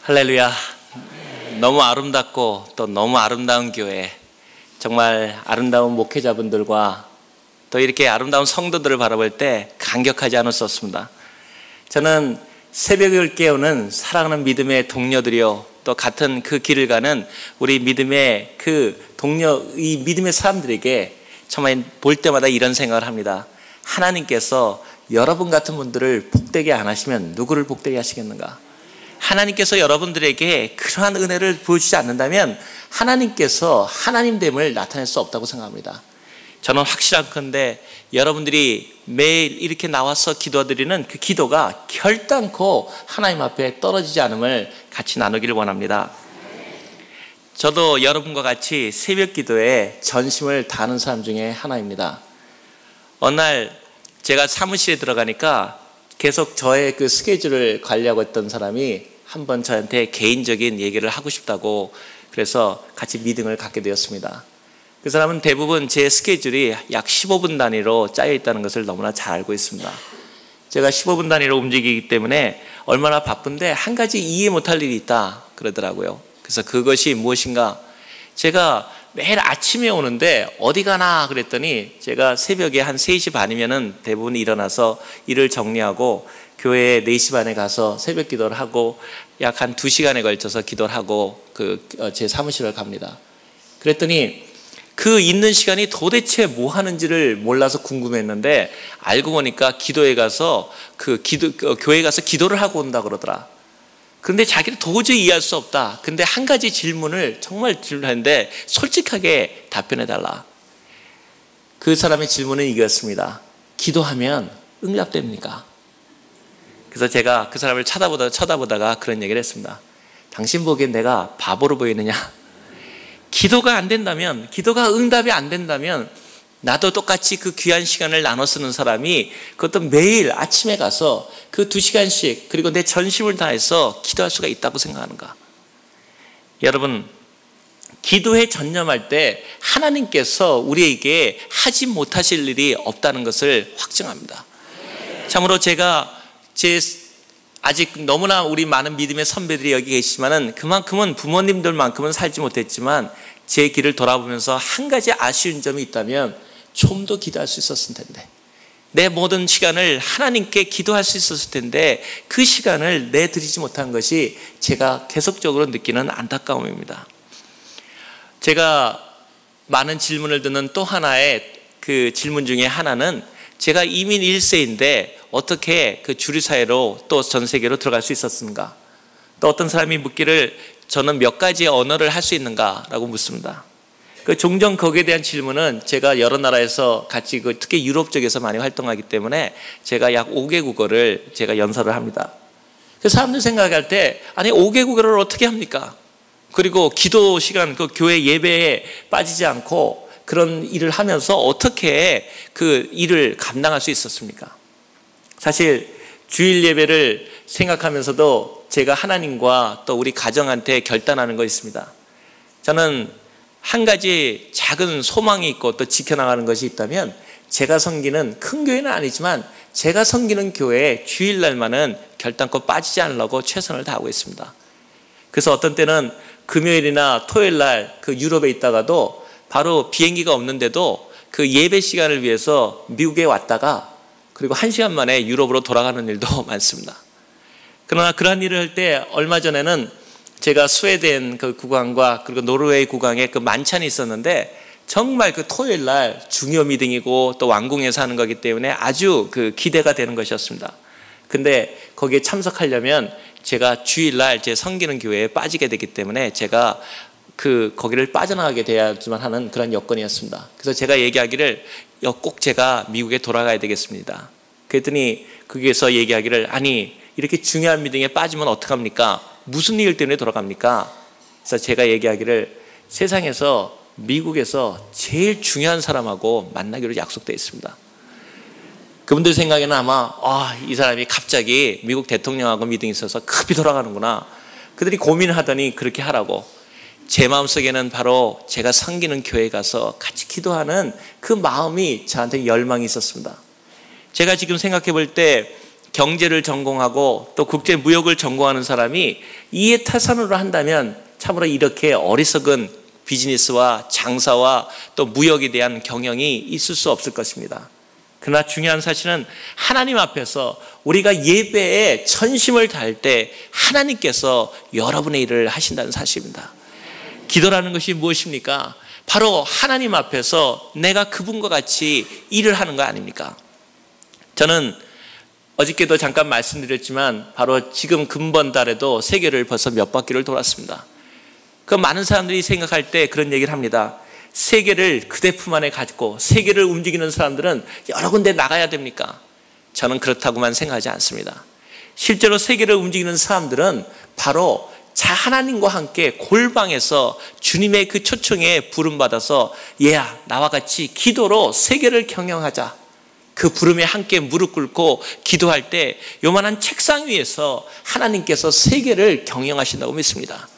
할렐루야. 너무 아름답고 또 너무 아름다운 교회, 정말 아름다운 목회자분들과 또 이렇게 아름다운 성도들을 바라볼 때 감격하지 않을 수 없습니다. 저는 새벽을 깨우는 사랑하는 믿음의 동료들이요, 또 같은 그 길을 가는 우리 믿음의 그 동료, 이 믿음의 사람들에게 정말 볼 때마다 이런 생각을 합니다. 하나님께서 여러분 같은 분들을 복되게 안 하시면 누구를 복되게 하시겠는가? 하나님께서 여러분들에게 그러한 은혜를 보여주지 않는다면 하나님께서 하나님됨을 나타낼 수 없다고 생각합니다. 저는 확실한건데 여러분들이 매일 이렇게 나와서 기도드리는 그 기도가 결단코 하나님 앞에 떨어지지 않음을 같이 나누기를 원합니다. 저도 여러분과 같이 새벽 기도에 전심을 다하는 사람 중에 하나입니다. 어느 날 제가 사무실에 들어가니까 계속 저의 그 스케줄을 관리하고 있던 사람이 한번 저한테 개인적인 얘기를 하고 싶다고, 그래서 같이 미팅을 갖게 되었습니다. 그 사람은 대부분 제 스케줄이 약 15분 단위로 짜여 있다는 것을 너무나 잘 알고 있습니다. 제가 15분 단위로 움직이기 때문에 얼마나 바쁜데 한 가지 이해 못할 일이 있다 그러더라고요. 그래서 그것이 무엇인가, 제가 매일 아침에 오는데 어디 가나 그랬더니 제가 새벽에 한 3시 반이면은 대부분 일어나서 일을 정리하고 교회에 4시 반에 가서 새벽 기도를 하고 약 한 2시간에 걸쳐서 기도를 하고 제 사무실을 갑니다. 그랬더니 그 있는 시간이 도대체 뭐 하는지를 몰라서 궁금했는데 알고 보니까 기도에 가서 교회에 가서 기도를 하고 온다 그러더라. 그런데 자기는 도저히 이해할 수 없다. 근데 한 가지 질문을 정말 질문했는데 솔직하게 답변해 달라. 그 사람의 질문은 이거였습니다. 기도하면 응답됩니까? 그래서 제가 그 사람을 쳐다보다가 그런 얘기를 했습니다. 당신 보기엔 내가 바보로 보이느냐? 기도가 안 된다면, 기도가 응답이 안 된다면 나도 똑같이 그 귀한 시간을 나눠 쓰는 사람이 그것도 매일 아침에 가서 그 2시간씩 그리고 내 전심을 다해서 기도할 수가 있다고 생각하는가? 여러분, 기도에 전념할 때 하나님께서 우리에게 하지 못하실 일이 없다는 것을 확증합니다. 참으로 제가 아직 너무나 우리 많은 믿음의 선배들이 여기 계시지만은 그만큼은 부모님들만큼은 살지 못했지만 제 길을 돌아보면서 한 가지 아쉬운 점이 있다면 좀 더 기도할 수 있었을 텐데, 내 모든 시간을 하나님께 기도할 수 있었을 텐데 그 시간을 내드리지 못한 것이 제가 계속적으로 느끼는 안타까움입니다. 제가 많은 질문을 듣는 또 하나의 그 질문 중에 하나는, 제가 이민 1세인데 어떻게 그 주류 사회로 또 전 세계로 들어갈 수 있었는가? 또 어떤 사람이 묻기를 저는 몇 가지 언어를 할 수 있는가라고 묻습니다. 종종 거기에 대한 질문은 제가 여러 나라에서 같이 특히 유럽 쪽에서 많이 활동하기 때문에 제가 약 5개국어를 제가 연설을 합니다. 그래서 사람들 생각할 때 아니 5개국어를 어떻게 합니까? 그리고 기도 시간 그 교회 예배에 빠지지 않고 그런 일을 하면서 어떻게 그 일을 감당할 수 있었습니까? 사실 주일 예배를 생각하면서도 제가 하나님과 또 우리 가정한테 결단하는 거 있습니다. 저는 한 가지 작은 소망이 있고 또 지켜나가는 것이 있다면, 제가 섬기는 큰 교회는 아니지만 제가 섬기는 교회에 주일날만은 결단코 빠지지 않으려고 최선을 다하고 있습니다. 그래서 어떤 때는 금요일이나 토요일날 그 유럽에 있다가도 바로 비행기가 없는데도 그 예배 시간을 위해서 미국에 왔다가 그리고 1시간 만에 유럽으로 돌아가는 일도 많습니다. 그러나 그러한 일을 할 때 얼마 전에는 제가 스웨덴 그 국왕과 그리고 노르웨이 국왕의 그 만찬이 있었는데 정말 그 토요일 날 중요 미팅이고 또 왕궁에서 하는 거기 때문에 아주 그 기대가 되는 것이었습니다. 근데 거기에 참석하려면 제가 주일날 제 섬기는 교회에 빠지게 되기 때문에 제가 거기를 빠져나가게 돼야지만 하는 그런 여건이었습니다. 그래서 제가 얘기하기를 꼭 제가 미국에 돌아가야 되겠습니다. 그랬더니 거기에서 얘기하기를 아니 이렇게 중요한 미팅에 빠지면 어떡합니까? 무슨 일 때문에 돌아갑니까? 그래서 제가 얘기하기를 세상에서 미국에서 제일 중요한 사람하고 만나기로 약속되어 있습니다. 그분들 생각에는 아마 이 사람이 갑자기 미국 대통령하고 미팅이 있어서 급히 돌아가는구나. 그들이 고민하더니 그렇게 하라고. 제 마음속에는 바로 제가 섬기는 교회에 가서 같이 기도하는 그 마음이 저한테 열망이 있었습니다. 제가 지금 생각해 볼 때 경제를 전공하고 또 국제무역을 전공하는 사람이 이해타산으로 한다면 참으로 이렇게 어리석은 비즈니스와 장사와 또 무역에 대한 경영이 있을 수 없을 것입니다. 그러나 중요한 사실은 하나님 앞에서 우리가 예배에 전심을 다할 때 하나님께서 여러분의 일을 하신다는 사실입니다. 기도라는 것이 무엇입니까? 바로 하나님 앞에서 내가 그분과 같이 일을 하는 거 아닙니까? 저는 어저께도 잠깐 말씀드렸지만 바로 지금 금번달에도 세계를 벌써 몇 바퀴를 돌았습니다. 그 많은 사람들이 생각할 때 그런 얘기를 합니다. 세계를 그대 품 안에 가지고 세계를 움직이는 사람들은 여러 군데 나가야 됩니까? 저는 그렇다고만 생각하지 않습니다. 실제로 세계를 움직이는 사람들은 바로 하나님과 함께 골방에서 주님의 그 초청에 부름받아서 얘야 나와 같이 기도로 세계를 경영하자. 그 부름에 함께 무릎 꿇고 기도할 때 요만한 책상 위에서 하나님께서 세계를 경영하신다고 믿습니다.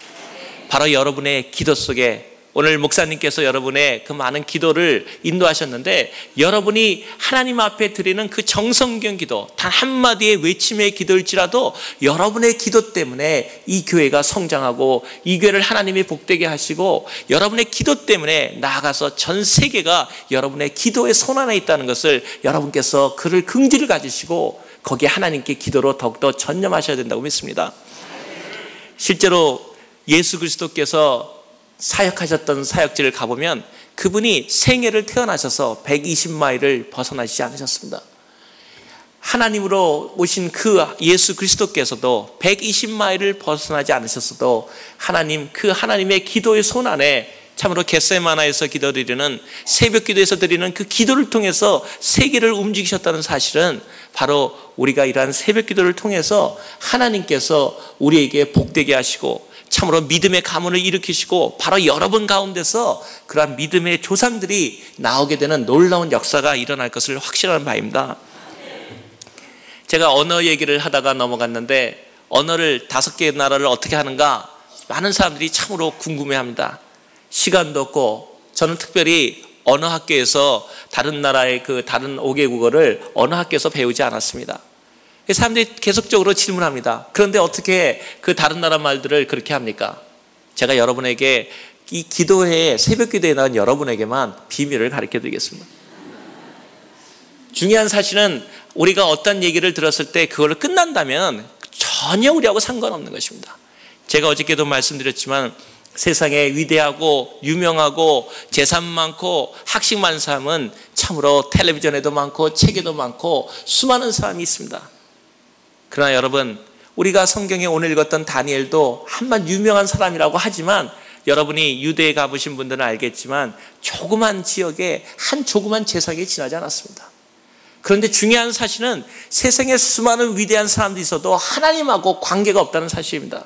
바로 여러분의 기도 속에 오늘 목사님께서 여러분의 그 많은 기도를 인도하셨는데 여러분이 하나님 앞에 드리는 그 정성경 기도 단 한마디의 외침의 기도일지라도 여러분의 기도 때문에 이 교회가 성장하고 이 교회를 하나님이 복되게 하시고 여러분의 기도 때문에 나아가서 전 세계가 여러분의 기도의 손 안에 있다는 것을 여러분께서 그를 긍지를 가지시고 거기에 하나님께 기도로 더욱더 전념하셔야 된다고 믿습니다. 실제로 예수 그리스도께서 사역하셨던 사역지를 가보면 그분이 생애를 태어나셔서 120마일을 벗어나시지 않으셨습니다. 하나님으로 오신 그 예수 그리스도께서도 120마일을 벗어나지 않으셨어도 하나님의 기도의 손 안에 참으로 겟세마나에서 기도드리는 새벽 기도에서 드리는 그 기도를 통해서 세계를 움직이셨다는 사실은 바로 우리가 이러한 새벽 기도를 통해서 하나님께서 우리에게 복되게 하시고 참으로 믿음의 가문을 일으키시고 바로 여러분 가운데서 그러한 믿음의 조상들이 나오게 되는 놀라운 역사가 일어날 것을 확신하는 바입니다. 제가 언어 얘기를 하다가 넘어갔는데 언어를 5개의 나라를 어떻게 하는가 많은 사람들이 참으로 궁금해합니다. 시간도 없고 저는 특별히 언어 학교에서 다른 나라의 그 다른 5개국어를 언어 학교에서 배우지 않았습니다. 사람들이 계속적으로 질문합니다. 그런데 어떻게 그 다른 나라 말들을 그렇게 합니까? 제가 여러분에게 이 기도회에 새벽 기도에 나온 여러분에게만 비밀을 가르쳐 드리겠습니다. 중요한 사실은 우리가 어떤 얘기를 들었을 때 그걸로 끝난다면 전혀 우리하고 상관없는 것입니다. 제가 어저께도 말씀드렸지만 세상에 위대하고 유명하고 재산 많고 학식 많은 사람은 참으로 텔레비전에도 많고 책에도 많고 수많은 사람이 있습니다. 그러나 여러분 우리가 성경에 오늘 읽었던 다니엘도 한번 유명한 사람이라고 하지만 여러분이 유대에 가보신 분들은 알겠지만 조그만 지역에 한 조그만 재상에 지나지 않았습니다. 그런데 중요한 사실은 세상에 수많은 위대한 사람들이 있어도 하나님하고 관계가 없다는 사실입니다.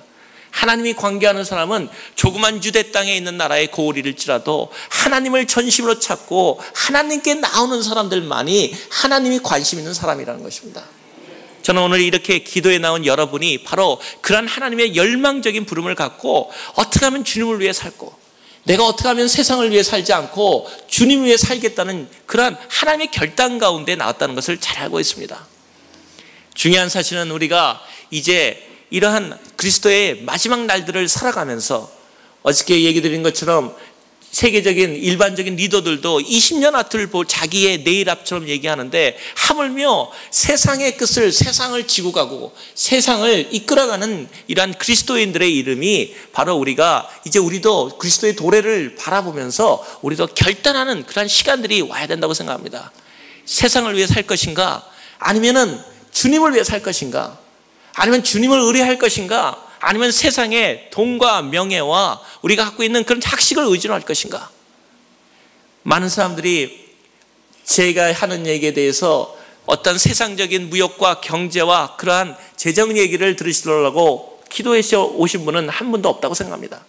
하나님이 관계하는 사람은 조그만 유대 땅에 있는 나라의 고을일지라도 하나님을 전심으로 찾고 하나님께 나오는 사람들만이 하나님이 관심 있는 사람이라는 것입니다. 저는 오늘 이렇게 기도에 나온 여러분이 바로 그런 하나님의 열망적인 부름을 갖고 어떻게 하면 주님을 위해 살고 내가 어떻게 하면 세상을 위해 살지 않고 주님을 위해 살겠다는 그런 하나님의 결단 가운데 나왔다는 것을 잘 알고 있습니다. 중요한 사실은 우리가 이제 이러한 그리스도의 마지막 날들을 살아가면서 어저께 얘기 드린 것처럼 세계적인 일반적인 리더들도 20년 앞을 자기의 내일 앞처럼 얘기하는데 하물며 세상의 끝을 세상을 지고 가고 세상을 이끌어가는 이러한 그리스도인들의 이름이 바로 우리가 이제 우리도 그리스도의 도래를 바라보면서 우리도 결단하는 그런 시간들이 와야 된다고 생각합니다. 세상을 위해 살 것인가 아니면은 주님을 위해 살 것인가 아니면 주님을 의뢰할 것인가 아니면 세상의 돈과 명예와 우리가 갖고 있는 그런 학식을 의존할 것인가. 많은 사람들이 제가 하는 얘기에 대해서 어떤 세상적인 무역과 경제와 그러한 재정 얘기를 들으시려고 기도해 오신 분은 한 분도 없다고 생각합니다.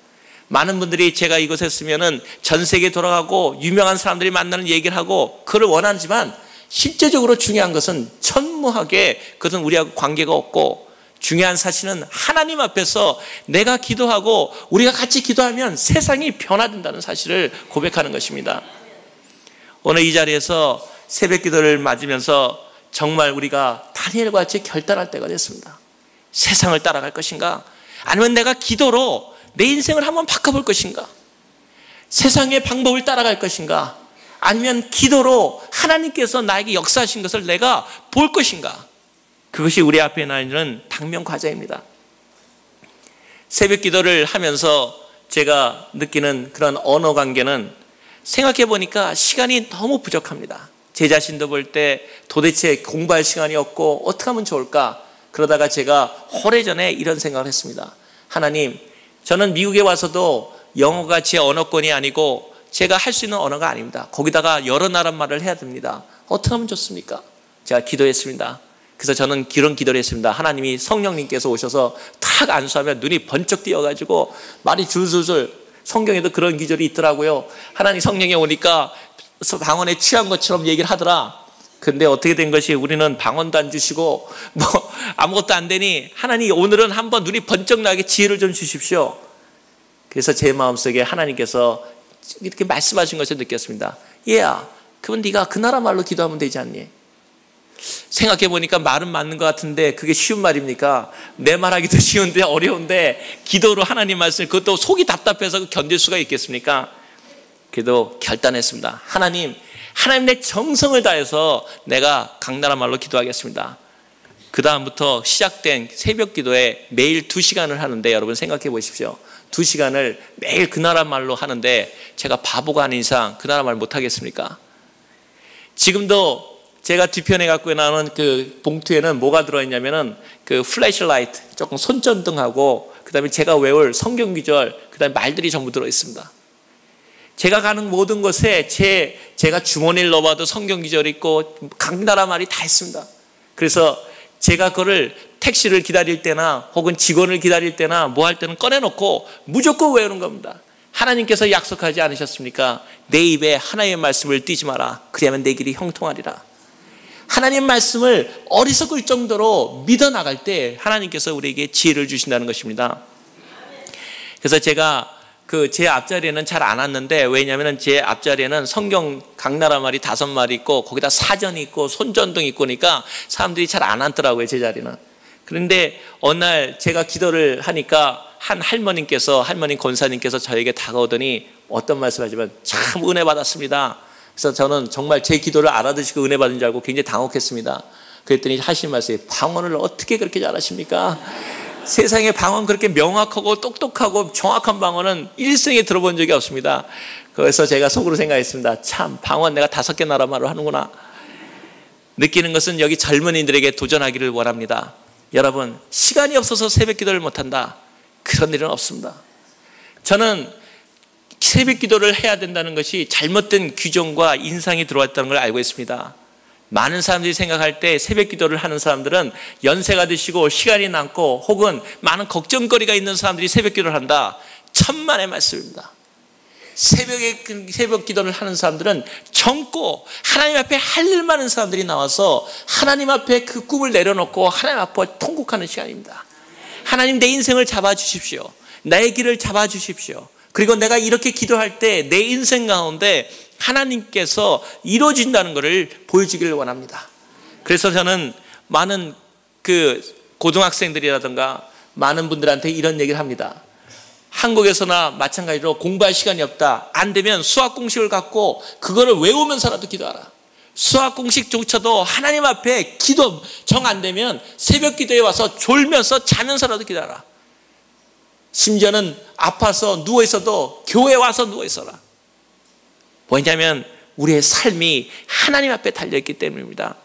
많은 분들이 제가 이곳에 있으면은 전 세계 돌아가고 유명한 사람들이 만나는 얘기를 하고 그걸 원하지만 실제적으로 중요한 것은 천무하게 그것은 우리하고 관계가 없고 중요한 사실은 하나님 앞에서 내가 기도하고 우리가 같이 기도하면 세상이 변화된다는 사실을 고백하는 것입니다. 오늘 이 자리에서 새벽 기도를 맞으면서 정말 우리가 다 다니엘과 같이 결단할 때가 됐습니다. 세상을 따라갈 것인가? 아니면 내가 기도로 내 인생을 한번 바꿔볼 것인가? 세상의 방법을 따라갈 것인가? 아니면 기도로 하나님께서 나에게 역사하신 것을 내가 볼 것인가? 그것이 우리 앞에 있는 당면 과제입니다. 새벽 기도를 하면서 제가 느끼는 그런 언어 관계는 생각해 보니까 시간이 너무 부족합니다. 제 자신도 볼 때 도대체 공부할 시간이 없고 어떻게 하면 좋을까? 그러다가 제가 오래전에 이런 생각을 했습니다. 하나님, 저는 미국에 와서도 영어가 제 언어권이 아니고 제가 할 수 있는 언어가 아닙니다. 거기다가 여러 나라 말을 해야 됩니다. 어떻게 하면 좋습니까? 제가 기도했습니다. 그래서 저는 그런 기도를 했습니다. 하나님이 성령님께서 오셔서 탁 안수하면 눈이 번쩍 띄어가지고 말이 줄줄줄, 성경에도 그런 기절이 있더라고요. 하나님 성령이 오니까 방언에 취한 것처럼 얘기를 하더라. 근데 어떻게 된 것이 우리는 방언도 안 주시고 뭐 아무것도 안 되니 하나님 오늘은 한번 눈이 번쩍 나게 지혜를 좀 주십시오. 그래서 제 마음속에 하나님께서 이렇게 말씀하신 것을 느꼈습니다. 얘야, 그럼 네가 그 나라 말로 기도하면 되지 않니? 생각해 보니까 말은 맞는 것 같은데 그게 쉬운 말입니까? 내 말하기도 쉬운데 어려운데 기도로 하나님 말씀을, 그것도 속이 답답해서 견딜 수가 있겠습니까? 그래도 결단했습니다. 하나님 내 정성을 다해서 내가 각 나라 말로 기도하겠습니다. 그 다음부터 시작된 새벽 기도에 매일 2시간을 하는데, 여러분 생각해 보십시오. 2시간을 매일 그 나라 말로 하는데 제가 바보가 아닌 이상 그 나라 말 못하겠습니까? 지금도 제가 뒤편에 갖고 나오는 그 봉투에는 뭐가 들어있냐면은 그 플래시라이트, 조금 손전등하고 그 다음에 제가 외울 성경 구절, 그 다음에 말들이 전부 들어있습니다. 제가 가는 모든 곳에 제가 주머니를 넣어봐도 성경 구절이 있고 각 나라 말이 다 있습니다. 그래서 제가 그거를 택시를 기다릴 때나 혹은 직원을 기다릴 때나 뭐 할 때는 꺼내놓고 무조건 외우는 겁니다. 하나님께서 약속하지 않으셨습니까? 내 입에 하나님의 말씀을 띄지 마라. 그리하면 내 길이 형통하리라. 하나님 말씀을 어리석을 정도로 믿어나갈 때 하나님께서 우리에게 지혜를 주신다는 것입니다. 그래서 제가 제 앞자리에는 잘 안 왔는데, 왜냐하면 제 앞자리에는 성경 각 나라 말이 5마리 있고 거기다 사전이 있고 손전등이 있고 그러니까 사람들이 잘 안 앉더라고요, 제 자리는. 그런데 어느 날 제가 기도를 하니까 한 할머님 권사님께서 저에게 다가오더니 어떤 말씀하시면 참 은혜 받았습니다. 그래서 저는 정말 제 기도를 알아듣시고 은혜 받은 줄 알고 굉장히 당혹했습니다. 그랬더니 하신 말씀이, 방언을 어떻게 그렇게 잘하십니까? 세상에 방언 그렇게 명확하고 똑똑하고 정확한 방언은 일생에 들어본 적이 없습니다. 그래서 제가 속으로 생각했습니다. 참 방언 내가 5개 나라 말로 하는구나. 느끼는 것은 여기 젊은이들에게 도전하기를 원합니다. 여러분, 시간이 없어서 새벽 기도를 못한다, 그런 일은 없습니다. 저는 새벽 기도를 해야 된다는 것이 잘못된 규정과 인상이 들어왔다는 걸 알고 있습니다. 많은 사람들이 생각할 때 새벽 기도를 하는 사람들은 연세가 드시고 시간이 남고 혹은 많은 걱정거리가 있는 사람들이 새벽 기도를 한다. 천만의 말씀입니다. 새벽 기도를 하는 사람들은 젊고 하나님 앞에 할 일 많은 사람들이 나와서 하나님 앞에 그 꿈을 내려놓고 하나님 앞에 통곡하는 시간입니다. 하나님, 내 인생을 잡아주십시오. 나의 길을 잡아주십시오. 그리고 내가 이렇게 기도할 때 내 인생 가운데 하나님께서 이루어진다는 것을 보여주기를 원합니다. 그래서 저는 많은 고등학생들이라든가 많은 분들한테 이런 얘기를 합니다. 한국에서나 마찬가지로 공부할 시간이 없다, 안 되면 수학 공식을 갖고 그거를 외우면서라도 기도하라. 수학 공식조차도 하나님 앞에 기도 정 안 되면 새벽 기도에 와서 졸면서 자면서라도 기도하라. 심지어는 아파서 누워있어도 교회에 와서 누워있어라. 왜냐하면 우리의 삶이 하나님 앞에 달려있기 때문입니다.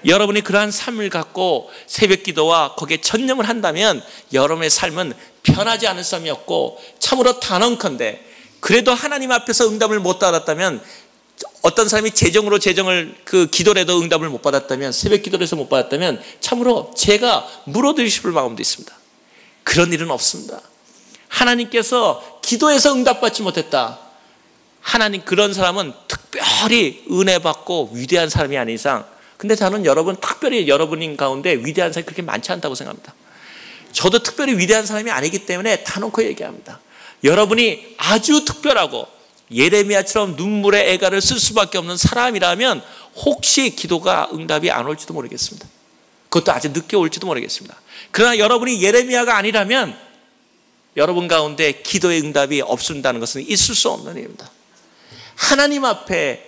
여러분이 그러한 삶을 갖고 새벽 기도와 거기에 전념을 한다면 여러분의 삶은 변하지 않을 삶이 없고, 참으로 단언컨대 그래도 하나님 앞에서 응답을 못 받았다면, 어떤 사람이 재정을 기도라도 응답을 못 받았다면, 새벽 기도를 해서 못 받았다면 참으로 제가 물어드리고 싶을 마음도 있습니다. 그런 일은 없습니다. 하나님께서 기도해서 응답받지 못했다, 하나님, 그런 사람은 특별히 은혜 받고 위대한 사람이 아닌 이상, 근데 저는 특별히 여러분 가운데 위대한 사람이 그렇게 많지 않다고 생각합니다. 저도 특별히 위대한 사람이 아니기 때문에 다놓고 얘기합니다. 여러분이 아주 특별하고 예레미야처럼 눈물의 애가를 쓸 수밖에 없는 사람이라면 혹시 기도가 응답이 안 올지도 모르겠습니다. 그것도 아주 늦게 올지도 모르겠습니다. 그러나 여러분이 예레미야가 아니라면 여러분 가운데 기도의 응답이 없는다는 것은 있을 수 없는 일입니다. 하나님 앞에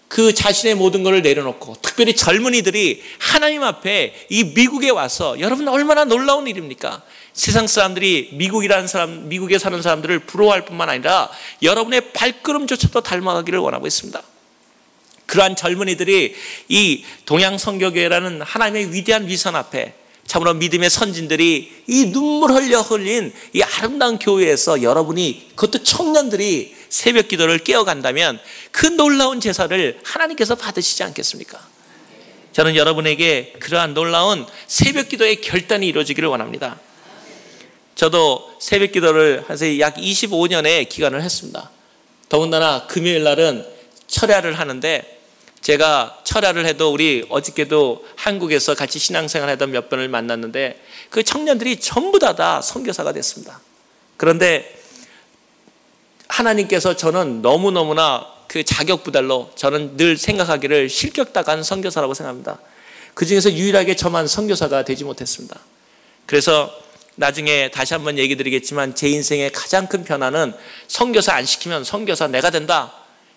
그 자신의 모든 것을 내려놓고, 특별히 젊은이들이 하나님 앞에 이 미국에 와서, 여러분 얼마나 놀라운 일입니까? 세상 사람들이 미국에 사는 사람들을 부러워할 뿐만 아니라 여러분의 발걸음조차도 닮아가기를 원하고 있습니다. 그러한 젊은이들이 이 동양선교교회라는 하나님의 위대한 위선 앞에, 참으로 믿음의 선진들이 이 눈물 흘려 흘린 이 아름다운 교회에서 여러분이, 그것도 청년들이 새벽 기도를 깨어간다면 그 놀라운 제사를 하나님께서 받으시지 않겠습니까? 저는 여러분에게 그러한 놀라운 새벽 기도의 결단이 이루어지기를 원합니다. 저도 새벽 기도를 약 25년의 기간을 했습니다. 더군다나 금요일 날은 철야를 하는데, 제가 철야를 해도 우리 어저께도 한국에서 같이 신앙생활 하던 몇 분을 만났는데 그 청년들이 전부 다 선교사가 됐습니다. 그런데 하나님께서 저는 너무너무나 그 자격부달로 저는 늘 생각하기를 실격당한 선교사라고 생각합니다. 그 중에서 유일하게 저만 선교사가 되지 못했습니다. 그래서 나중에 다시 한번 얘기 드리겠지만 제 인생의 가장 큰 변화는 선교사 안 시키면 선교사 내가 된다.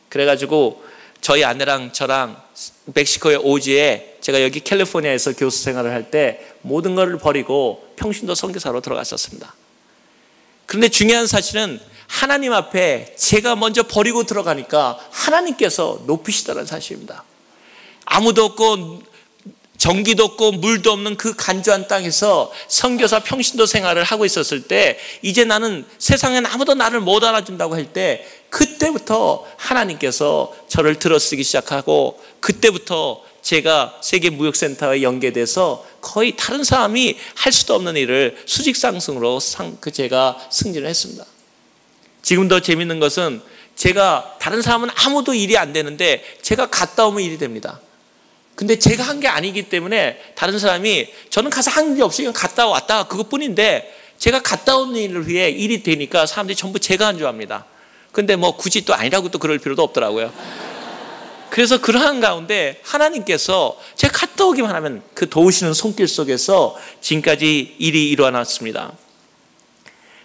그래가지고 저희 아내랑 저랑 멕시코의 오지에, 제가 여기 캘리포니아에서 교수 생활을 할 때 모든 것을 버리고 평신도 선교사로 들어갔었습니다. 그런데 중요한 사실은 하나님 앞에 제가 먼저 버리고 들어가니까 하나님께서 높이시다는 사실입니다. 아무도 없고 전기도 없고 물도 없는 그 간조한 땅에서 선교사 평신도 생활을 하고 있었을 때, 이제 나는 세상엔 아무도 나를 못 알아준다고 할 때, 그때부터 하나님께서 저를 들어쓰기 시작하고, 그때부터 제가 세계무역센터에 연계돼서 거의 다른 사람이 할 수도 없는 일을 수직상승으로 제가 승진을 했습니다. 지금도 재밌는 것은 제가, 다른 사람은 아무도 일이 안 되는데 제가 갔다 오면 일이 됩니다. 근데 제가 한 게 아니기 때문에 다른 사람이, 저는 가서 한 게 없이 갔다 왔다 그것뿐인데, 제가 갔다 온 일을 위해 일이 되니까 사람들이 전부 제가 한 줄 압니다. 근데 뭐 굳이 또 아니라고 또 그럴 필요도 없더라고요. 그래서 그러한 가운데 하나님께서 제가 갔다 오기만 하면 그 도우시는 손길 속에서 지금까지 일이 일어났습니다.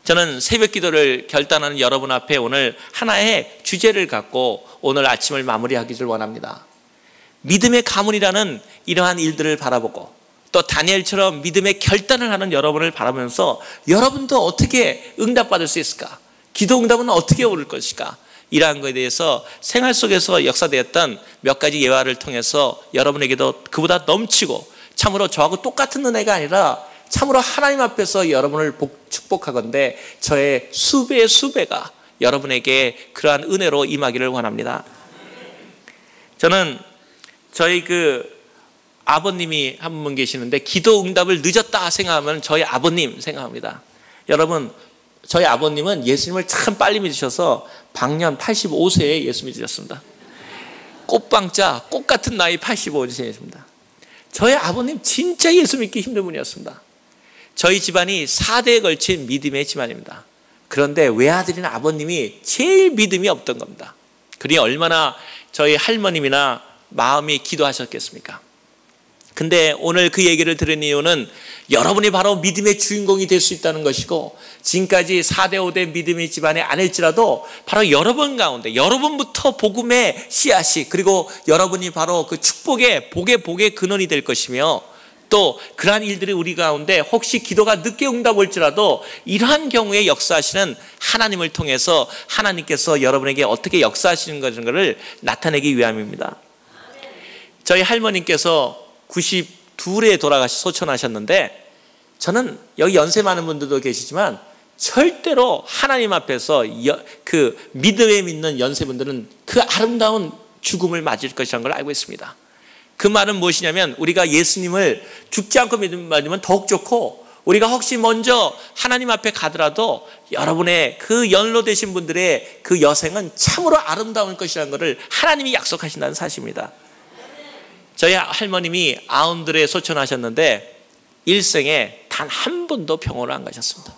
저는 새벽 기도를 결단하는 여러분 앞에 오늘 하나의 주제를 갖고 오늘 아침을 마무리하기를 원합니다. 믿음의 가문이라는 이러한 일들을 바라보고, 또 다니엘처럼 믿음의 결단을 하는 여러분을 바라보면서 여러분도 어떻게 응답받을 수 있을까? 기도 응답은 어떻게 오를 것일까? 이러한 것에 대해서 생활 속에서 역사되었던 몇 가지 예화를 통해서 여러분에게도 그보다 넘치고, 참으로 저하고 똑같은 은혜가 아니라 참으로 하나님 앞에서 여러분을 축복하건대 저의 수배의 수배가 여러분에게 그러한 은혜로 임하기를 원합니다. 저는 저희 아버님이 한 분 계시는데, 기도 응답을 늦었다 생각하면 저희 아버님 생각합니다. 여러분, 저희 아버님은 예수님을 참 빨리 믿으셔서 방년 85세에 예수 믿으셨습니다. 꽃방자, 꽃 같은 나이 85세였습니다. 저희 아버님 진짜 예수 믿기 힘든 분이었습니다. 저희 집안이 4대에 걸친 믿음의 집안입니다. 그런데 외아들인 아버님이 제일 믿음이 없던 겁니다. 그러니 얼마나 저희 할머님이나 마음이 기도하셨겠습니까? 근데 오늘 그 얘기를 들은 이유는 여러분이 바로 믿음의 주인공이 될 수 있다는 것이고, 지금까지 4대 5대 믿음의 집안에 아닐지라도 바로 여러분 가운데, 여러분부터 복음의 씨앗이, 그리고 여러분이 바로 그 축복의 복의 근원이 될 것이며, 또 그러한 일들이 우리 가운데 혹시 기도가 늦게 응답 올지라도 이러한 경우에 역사하시는 하나님을 통해서 하나님께서 여러분에게 어떻게 역사하시는 것을 나타내기 위함입니다. 저희 할머니께서 92에 소천하셨는데, 저는 여기 연세 많은 분들도 계시지만 절대로 하나님 앞에서 그 믿음에 믿는 연세분들은 그 아름다운 죽음을 맞을 것이라는 걸 알고 있습니다. 그 말은 무엇이냐면, 우리가 예수님을 죽지 않고 믿으면 더욱 좋고, 우리가 혹시 먼저 하나님 앞에 가더라도 여러분의 그 연로되신 분들의 그 여생은 참으로 아름다울 것이라는 것을 하나님이 약속하신다는 사실입니다. 저희 할머님이 90에 소천하셨는데 일생에 단 한 번도 병원을 안 가셨습니다.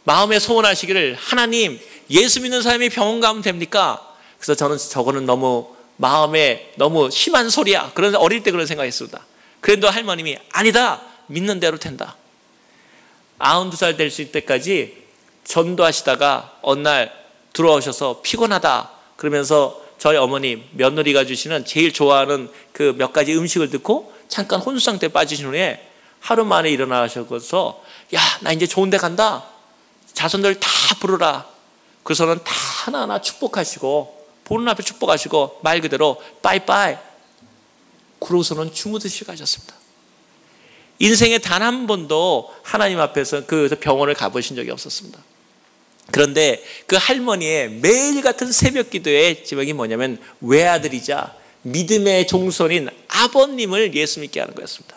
마음에 소원하시기를, 하나님, 예수 믿는 사람이 병원 가면 됩니까? 그래서 저는 저거는 너무 마음에 너무 심한 소리야. 그런 어릴 때 그런 생각했습니다. 그런데 할머님이 아니다, 믿는 대로 된다. 92살 될 수 있을 때까지 전도하시다가 어느 날 들어오셔서 피곤하다 그러면서 저희 어머니 며느리가 주시는 제일 좋아하는 그 몇 가지 음식을 듣고 잠깐 혼수 상태에 빠지신 후에 하루 만에 일어나셔서 야, 나 이제 좋은 데 간다, 자손들 다 부르라. 그래서는 다 하나하나 축복하시고 보는 앞에 축복하시고 말 그대로 빠이빠이 그러고서는 주무듯이 가셨습니다. 인생에 단 한 번도 하나님 앞에서 그 병원을 가보신 적이 없었습니다. 그런데 그 할머니의 매일 같은 새벽 기도의 제목이 뭐냐면 외아들이자 믿음의 종손인 아버님을 예수 믿게 하는 거였습니다.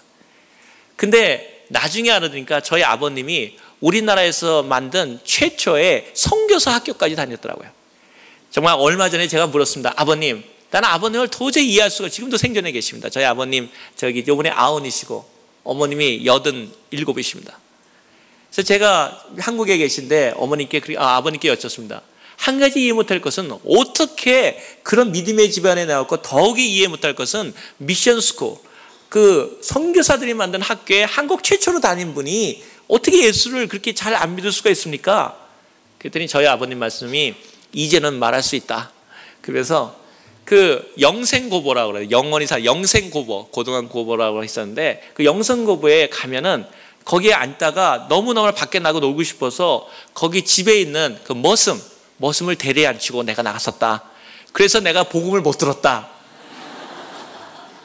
근데 나중에 알아보니까 저희 아버님이 우리나라에서 만든 최초의 선교사 학교까지 다녔더라고요. 정말 얼마 전에 제가 물었습니다. 아버님, 나는 아버님을 도저히 이해할 수가, 지금도 생전에 계십니다. 저희 아버님 요번에 90이시고 어머님이 87이십니다. 그래서 제가 한국에 계신데 아버님께 여쭙습니다. 한 가지 이해 못할 것은 어떻게 그런 믿음의 집안에 나왔고, 더욱이 이해 못할 것은 미션 스쿨, 그 선교사들이 만든 학교에 한국 최초로 다닌 분이 어떻게 예수를 그렇게 잘 안 믿을 수가 있습니까? 그랬더니 저희 아버님 말씀이 이제는 말할 수 있다. 그래서 그 영생고보라고 그래요. 영원히 영생고보, 고등한 고보라고 했었는데 그 영생고보에 가면은 거기에 앉다가 너무너무 밖에 나고 놀고 싶어서 거기 집에 있는 그 머슴을 대리에 앉히고 내가 나갔었다. 그래서 내가 복음을 못 들었다.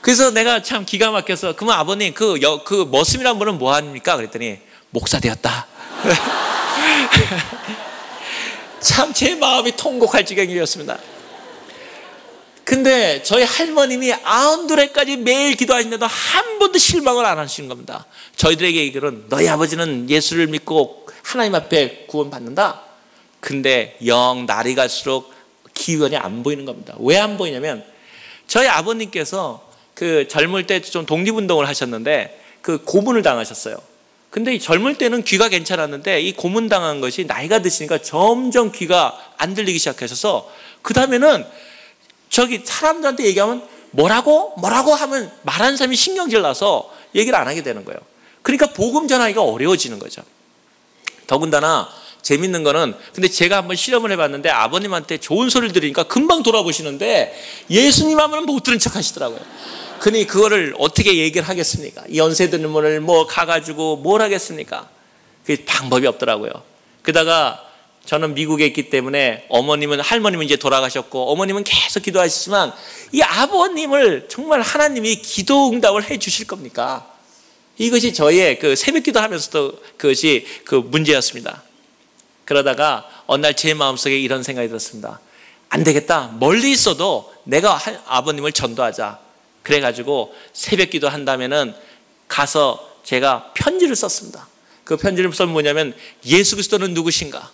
그래서 내가 참 기가 막혀서 그러면 아버님 그 머슴이란 분은 뭐 합니까? 그랬더니 목사 되었다. 참 제 마음이 통곡할 지경이었습니다. 근데 저희 할머님이 92살까지 매일 기도하시는데도 한 번도 실망을 안 하시는 겁니다. 저희들에게 이거는 너희 아버지는 예수를 믿고 하나님 앞에 구원받는다. 근데 영 날이 갈수록 기원이 안 보이는 겁니다. 왜 안 보이냐면 저희 아버님께서 그 젊을 때 좀 독립운동을 하셨는데 그 고문을 당하셨어요. 근데 이 젊을 때는 귀가 괜찮았는데 이 고문당한 것이 나이가 드시니까 점점 귀가 안 들리기 시작하셔서 그 다음에는 사람들한테 얘기하면 뭐라고 하면 말하는 사람이 신경질 나서 얘기를 안 하게 되는 거예요. 그러니까 복음 전하기가 어려워지는 거죠. 더군다나 재밌는 거는 근데 제가 한번 실험을 해봤는데 아버님한테 좋은 소리를 들으니까 금방 돌아보시는데 예수님 하면 못 들은 척 하시더라고요. 그니 그거를 어떻게 얘기를 하겠습니까? 연세 드는 분을 가가지고 뭘 하겠습니까? 그게 방법이 없더라고요. 그러다가 저는 미국에 있기 때문에 할머님은 이제 돌아가셨고 어머님은 계속 기도하시지만 이 아버님을 정말 하나님이 기도 응답을 해 주실 겁니까? 이것이 저의 그 새벽 기도 하면서도 그것이 그 문제였습니다. 그러다가 어느 날 제 마음속에 이런 생각이 들었습니다. 안 되겠다. 멀리 있어도 내가 아버님을 전도하자. 그래가지고 새벽 기도 한다면은 가서 제가 편지를 썼습니다. 그 편지를 쓴 뭐냐면 예수 그리스도는 누구신가?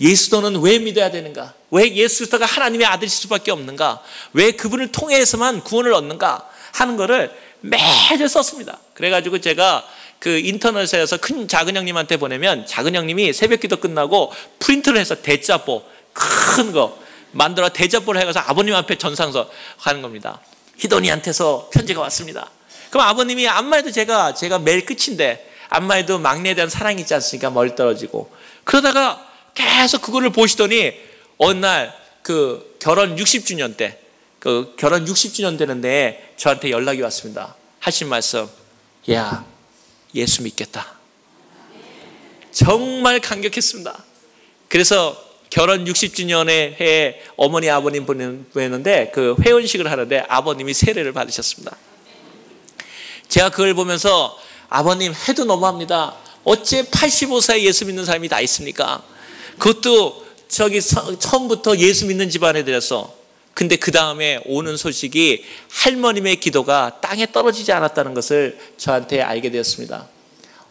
예수도는 왜 믿어야 되는가? 왜 예수 그리스도가 하나님의 아들이실 수밖에 없는가? 왜 그분을 통해서만 구원을 얻는가? 하는 거를 매주 썼습니다. 그래가지고 제가 그 인터넷에서 작은 형님한테 보내면 작은 형님이 새벽 기도 끝나고 프린트를 해서 대자보 큰 거 만들어 대자보를 해가서 아버님 앞에 전상서 가는 겁니다. 희돈이한테서 편지가 왔습니다. 그럼 아버님이 암만 해도 제가 매일 끝인데 암만 해도 막내에 대한 사랑이 있지 않습니까? 멀리 떨어지고 그러다가 계속 그거를 보시더니 어느 날 그 결혼 60주년 때 결혼 60주년 되는데 저한테 연락이 왔습니다. 하신 말씀, 야 예수 믿겠다. 정말 감격했습니다. 그래서 결혼 60주년의 해에 어머니 아버님 보냈는데 그 회원식을 하는데 아버님이 세례를 받으셨습니다. 제가 그걸 보면서 아버님 해도 너무합니다. 어째 85세에 예수 믿는 사람이 다 있습니까? 그것도 처음부터 예수 믿는 집안에 들여서. 근데 그 다음에 오는 소식이 할머님의 기도가 땅에 떨어지지 않았다는 것을 저한테 알게 되었습니다.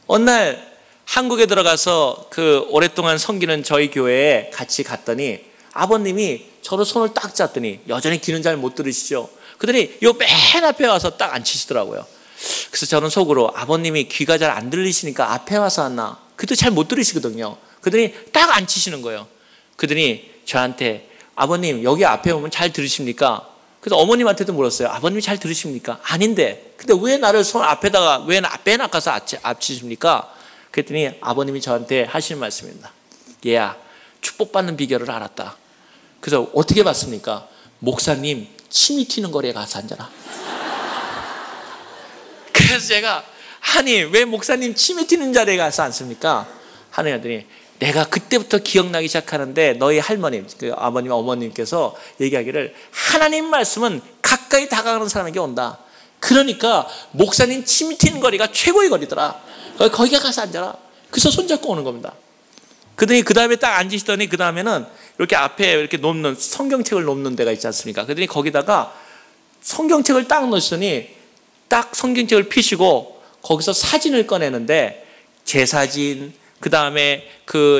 어느 날 한국에 들어가서 그 오랫동안 섬기는 저희 교회에 같이 갔더니 아버님이 저로 손을 딱 잡더니 여전히 귀는 잘 못 들으시죠. 그러더니 요 맨 앞에 와서 딱 앉히시더라고요. 그래서 저는 속으로 아버님이 귀가 잘 안 들리시니까 앞에 와서 왔나? 그래도 잘 못 들으시거든요. 그러더니 딱 앉히시는 거예요. 그러더니 저한테 아버님 여기 앞에 오면 잘 들으십니까? 그래서 어머님한테도 물었어요. 아버님이 잘 들으십니까? 아닌데. 근데 왜 나를 손 앞에다가 왜 맨 앞가서 앞치십니까? 그랬더니 아버님이 저한테 하시는 말씀입니다. 얘야, 축복받는 비결을 알았다. 그래서 어떻게 봤습니까? 목사님 침이 튀는 거리에 가서 앉아라. 그래서 제가 아니 왜 목사님 침이 튀는 자리에 가서 앉습니까? 하더니 내가 그때부터 기억나기 시작하는데 너희 할머님, 그 아버님, 어머님께서 얘기하기를 하나님 말씀은 가까이 다가가는 사람에게 온다. 그러니까 목사님 침이 튀는 거리가 최고의 거리더라. 거기가 가서 앉아라. 그래서 손잡고 오는 겁니다. 그러더니 그 다음에 딱 앉으시더니 그 다음에는 이렇게 앞에 이렇게 놓는 성경책을 놓는 데가 있지 않습니까? 그러더니 거기다가 성경책을 딱 놓으시더니 딱 성경책을 펴시고 거기서 사진을 꺼내는데 제 사진, 그 다음에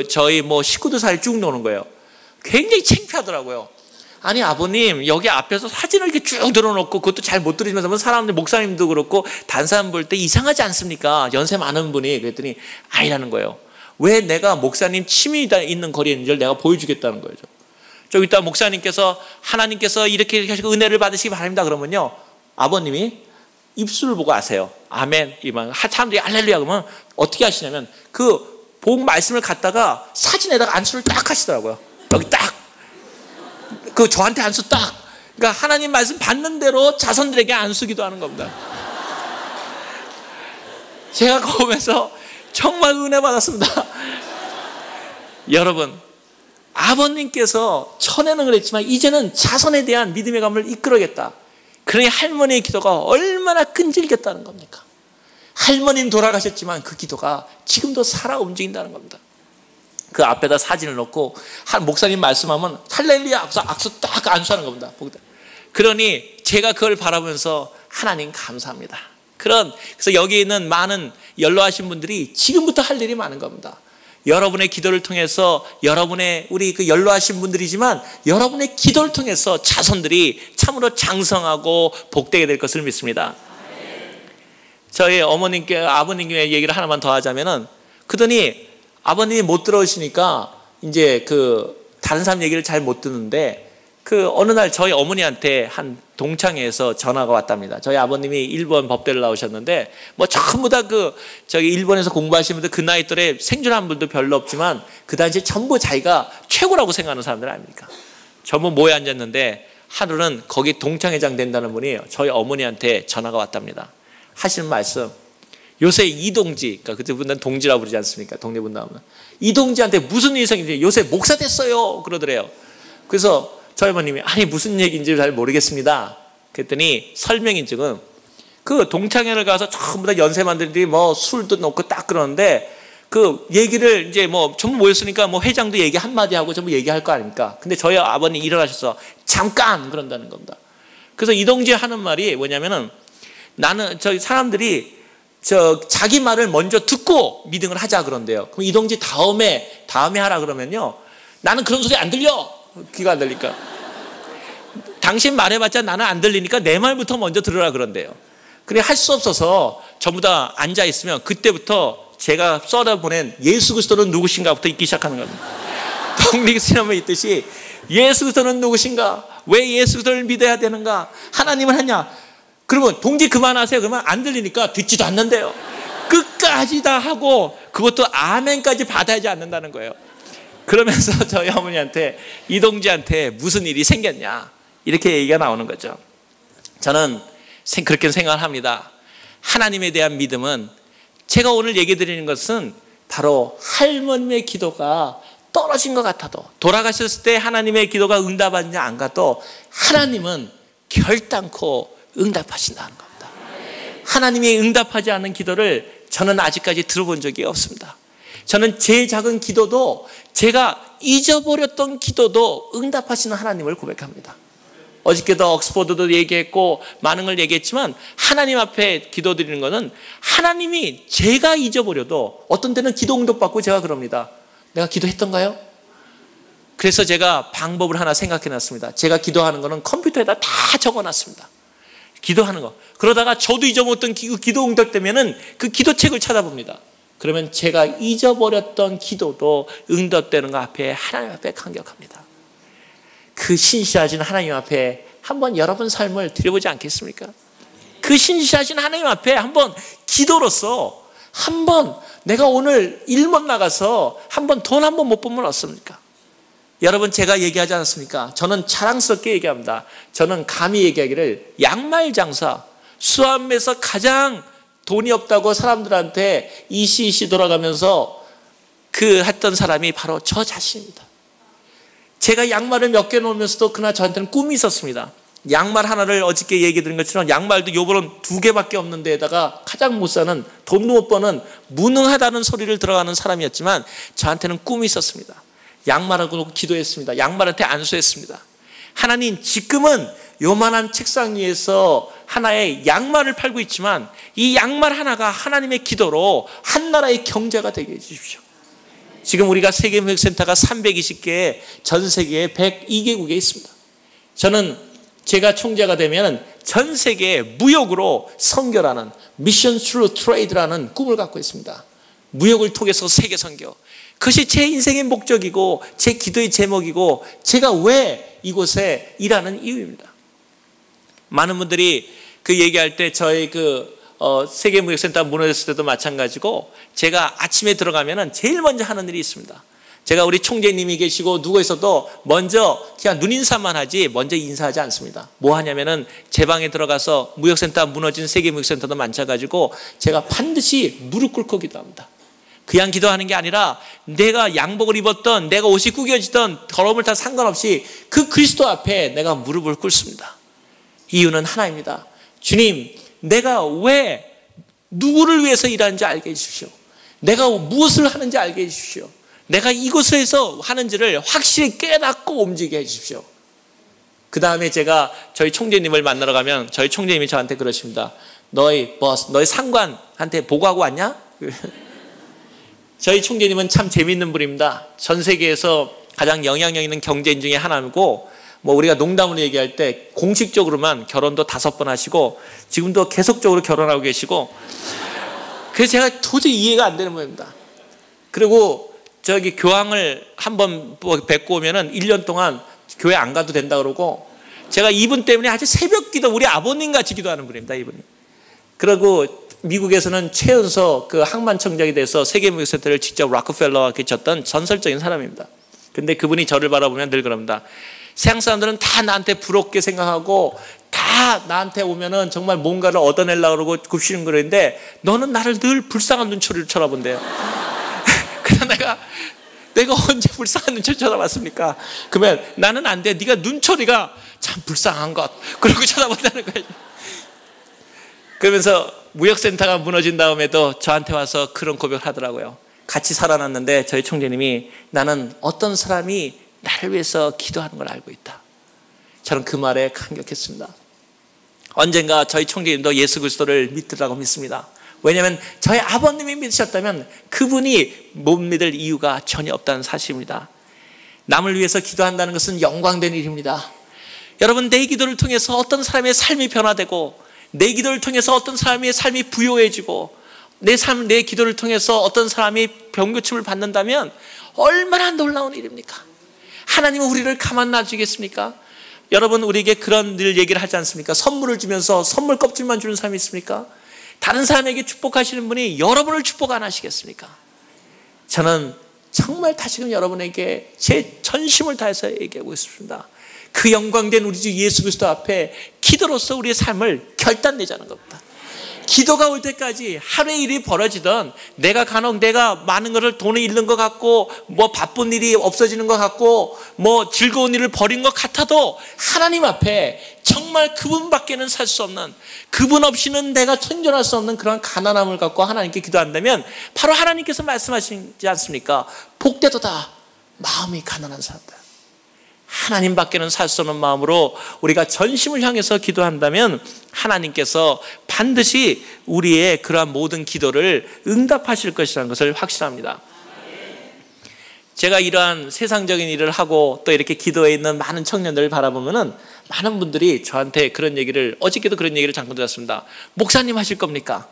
저희 식구들 사진 쭉 놓는 거예요. 굉장히 창피하더라고요. 아니 아버님 여기 앞에서 사진을 이렇게 쭉 들어놓고 그것도 잘 못 들으시면서 사람들 목사님도 그렇고 다른 사람 볼 때 이상하지 않습니까? 연세 많은 분이. 그랬더니 아니라는 거예요. 왜 내가 목사님 침이 있는 거리에 있는지를 내가 보여주겠다는 거죠. 좀 이따 목사님께서 하나님께서 이렇게 하시고 은혜를 받으시기 바랍니다 그러면요 아버님이 입술을 보고 아세요. 아멘. 이만 사람들이 할렐루야 그러면 어떻게 하시냐면 그 복 말씀을 갖다가 사진에다가 안수를 딱 하시더라고요. 여기 딱 저한테 안수 딱. 그러니까 하나님 말씀 받는 대로 자손들에게 안수기도 하는 겁니다. 제가 그거 보면서 정말 은혜 받았습니다. 여러분 아버님께서 전에는 그랬지만 이제는 자손에 대한 믿음의 감을 이끌어야겠다. 그러니 할머니의 기도가 얼마나 끈질겼다는 겁니까? 할머님 돌아가셨지만 그 기도가 지금도 살아 움직인다는 겁니다. 그 앞에다 사진을 놓고 목사님 말씀하면 할렐루야 악수 딱 안수하는 겁니다. 그러니 제가 그걸 바라보면서 하나님 감사합니다. 그래서 여기 있는 많은 연로하신 분들이 지금부터 할 일이 많은 겁니다. 여러분의 기도를 통해서 우리 연로하신 분들이지만 여러분의 기도를 통해서 자손들이 참으로 장성하고 복되게 될 것을 믿습니다. 저희 아버님께 얘기를 하나만 더 하자면은 그러더니 아버님이 못 들어오시니까 이제 다른 사람 얘기를 잘 못 듣는데 어느 날 저희 어머니한테 한 동창회에서 전화가 왔답니다. 저희 아버님이 일본 법대를 나오셨는데 전부 다 일본에서 공부하시는 분들 그 나이 또래 생존한 분도 별로 없지만 그 당시에 전부 자기가 최고라고 생각하는 사람들 아닙니까? 전부 모여 앉았는데 하루는 거기 동창회장 된다는 분이 저희 어머니한테 전화가 왔답니다. 하시는 말씀, 요새 이동지, 그러니까 그때분은 동지라고 부르지 않습니까? 동네분 나오면 이동지한테 무슨 일이 생긴지 요새 목사 됐어요 그러더래요. 그래서 저희 어머님이 아니 무슨 얘기인지 잘 모르겠습니다. 그랬더니 설명인증은 동창회를 가서 전부 다 연세만들이 술도 놓고 딱 그러는데 얘기를 이제 전부 모였으니까 회장도 얘기 한마디 하고 전부 얘기할 거 아닙니까? 근데 저희 아버님 일어나셔서 잠깐 그런다는 겁니다. 그래서 이동지 하는 말이 뭐냐면은 나는 사람들이 자기 말을 먼저 듣고 믿음을 하자 그런데요. 그럼 이동지 다음에 하라 그러면요. 나는 그런 소리 안 들려. 귀가 안 들리니까. 당신 말해봤자 나는 안 들리니까 내 말부터 먼저 들으라 그런데요. 그래 할 수 없어서 전부 다 앉아 있으면 그때부터 제가 썰어보낸 예수 그리스도는 누구신가부터 읽기 시작하는 겁니다. 독립신앙에 있듯이 예수 그리스도는 누구신가? 왜 예수 그리스도를 믿어야 되는가? 하나님을 하냐? 그러면 동지 그만하세요. 그러면 안 들리니까 듣지도 않는데요. 끝까지 다 하고 그것도 아멘까지 받아야지 않는다는 거예요. 그러면서 저희 어머니한테 이동지한테 무슨 일이 생겼냐 이렇게 얘기가 나오는 거죠. 저는 그렇게 생각을 합니다. 하나님에 대한 믿음은 제가 오늘 얘기 드리는 것은 바로 할머님의 기도가 떨어진 것 같아도 돌아가셨을 때 하나님의 기도가 응답하지 안 가도 하나님은 결단코 응답하신다는 겁니다. 하나님이 응답하지 않는 기도를 저는 아직까지 들어본 적이 없습니다. 저는 제 작은 기도도 제가 잊어버렸던 기도도 응답하시는 하나님을 고백합니다. 어저께도 옥스퍼드도 얘기했고 많은 걸 얘기했지만 하나님 앞에 기도드리는 것은 하나님이 제가 잊어버려도 어떤 때는 기도 응답받고 제가 그럽니다. 내가 기도했던가요? 그래서 제가 방법을 하나 생각해 놨습니다. 제가 기도하는 거는 컴퓨터에다 다 적어놨습니다. 기도하는 거. 그러다가 저도 잊어먹었던 기도 응답되면은 그 기도책을 찾아봅니다. 그러면 제가 잊어버렸던 기도도 응답되는 거 앞에 하나님 앞에 감격합니다. 그 신실하신 하나님 앞에 한번 여러분 삶을 드려보지 않겠습니까? 그 신실하신 하나님 앞에 한번 기도로서 한번 내가 오늘 일본 나가서 한번 돈 한 번 못 벌면 어떻습니까? 여러분 제가 얘기하지 않았습니까? 저는 자랑스럽게 얘기합니다. 저는 감히 얘기하기를 양말 장사, 수암에서 가장 돈이 없다고 사람들한테 이시이시 돌아가면서 그 했던 사람이 바로 저 자신입니다. 제가 양말을 몇 개 놓으면서도 그날 저한테는 꿈이 있었습니다. 양말 하나를 어저께 얘기 드린 것처럼 양말도 요번은 2개밖에 없는 데에다가 가장 못 사는 돈 못 버는 무능하다는 소리를 들어가는 사람이었지만 저한테는 꿈이 있었습니다. 양말하고 놓고 기도했습니다. 양말한테 안수했습니다. 하나님, 지금은 요만한 책상 위에서 하나의 양말을 팔고 있지만 이 양말 하나가 하나님의 기도로 한 나라의 경제가 되게 해주십시오. 지금 우리가 세계무역센터가 320개의 전 세계에 102개국에 있습니다. 저는 제가 총재가 되면 전 세계에 무역으로 선교라는 미션 through trade라는 꿈을 갖고 있습니다. 무역을 통해서 세계 선교. 그것이 제 인생의 목적이고 제 기도의 제목이고 제가 왜 이곳에 일하는 이유입니다. 많은 분들이 그 얘기할 때 저희 세계무역센터 무너졌을 때도 마찬가지고 제가 아침에 들어가면 제일 먼저 하는 일이 있습니다. 제가 우리 총재님이 계시고 누구 있어도 먼저 그냥 눈인사만 하지 먼저 인사하지 않습니다. 뭐 하냐면은 제 방에 들어가서 무역센터 무너진 세계무역센터도 많아가지고 제가 반드시 무릎 꿇고 기도합니다. 그냥 기도하는 게 아니라 내가 양복을 입었던 내가 옷이 구겨지던 더러움을 다 상관없이 그 그리스도 앞에 내가 무릎을 꿇습니다. 이유는 하나입니다. 주님, 내가 왜 누구를 위해서 일하는지 알게 해주십시오. 내가 무엇을 하는지 알게 해주십시오. 내가 이곳에서 하는지를 확실히 깨닫고 움직이게 해주십시오. 그 다음에 제가 저희 총재님을 만나러 가면 저희 총재님이 저한테 그러십니다. 너희 버스, 너희 상관한테 보고하고 왔냐? 저희 총재님은 참 재미있는 분입니다. 전 세계에서 가장 영향력 있는 경제인 중에 하나이고 우리가 농담으로 얘기할 때 공식적으로만 결혼도 5번 하시고 지금도 계속적으로 결혼하고 계시고 그래서 제가 도저히 이해가 안 되는 모양입니다. 그리고 저기 교황을 한번 뵙고 오면은 1년 동안 교회 안 가도 된다 그러고 제가 이분 때문에 아주 새벽 기도 우리 아버님 같이 기도하는 분입니다. 이분이. 그리고 미국에서는 최연소 그 항만청장이 돼서 세계무역센터를 직접 락펠러와 계셨던 전설적인 사람입니다. 근데 그분이 저를 바라보면 늘 그럽니다. 세상 사람들은 다 나한테 부럽게 생각하고 다 나한테 오면은 정말 뭔가를 얻어내려고 그러고 굽시는 거는데 너는 나를 늘 불쌍한 눈초리로 쳐다본대요. 그래서 내가 언제 불쌍한 눈초리 쳐다봤습니까? 그러면 나는 안 돼. 네가 눈초리가 참 불쌍한 것. 그러고 쳐다본다는 거예요. 그러면서 무역센터가 무너진 다음에도 저한테 와서 그런 고백을 하더라고요. 같이 살아났는데 저희 총재님이 나는 어떤 사람이 나를 위해서 기도하는 걸 알고 있다. 저는 그 말에 감격했습니다. 언젠가 저희 총재님도 예수 그리스도를 믿으라고 믿습니다. 왜냐하면 저희 아버님이 믿으셨다면 그분이 못 믿을 이유가 전혀 없다는 사실입니다. 남을 위해서 기도한다는 것은 영광된 일입니다. 여러분, 내 기도를 통해서 어떤 사람의 삶이 변화되고 내 기도를 통해서 어떤 사람의 삶이 부요해지고 내 기도를 통해서 어떤 사람이 병고침을 받는다면 얼마나 놀라운 일입니까? 하나님은 우리를 가만 놔주겠습니까? 여러분, 우리에게 그런 늘 얘기를 하지 않습니까? 선물을 주면서 선물 껍질만 주는 사람이 있습니까? 다른 사람에게 축복하시는 분이 여러분을 축복 안 하시겠습니까? 저는 정말 다시금 여러분에게 제 전심을 다해서 얘기하고 있습니다. 그 영광된 우리 주 예수 그리스도 앞에 기도로서 우리의 삶을 결단내자는 겁니다. 기도가 올 때까지 하루의 일이 벌어지던 내가 많은 것을 돈을 잃는 것 같고 바쁜 일이 없어지는 것 같고 즐거운 일을 버린 것 같아도 하나님 앞에 정말 그분밖에는 살 수 없는, 그분 없이는 내가 생존할 수 없는 그런 가난함을 갖고 하나님께 기도한다면 바로 하나님께서 말씀하시지 않습니까? 복되도다 마음이 가난한 사람들. 하나님밖에는 살 수 없는 마음으로 우리가 전심을 향해서 기도한다면 하나님께서 반드시 우리의 그러한 모든 기도를 응답하실 것이라는 것을 확신합니다. 제가 이러한 세상적인 일을 하고 또 이렇게 기도에 있는 많은 청년들을 바라보면은 많은 분들이 저한테 그런 얘기를, 어저께도 그런 얘기를 잠깐 들었습니다. 목사님 하실 겁니까?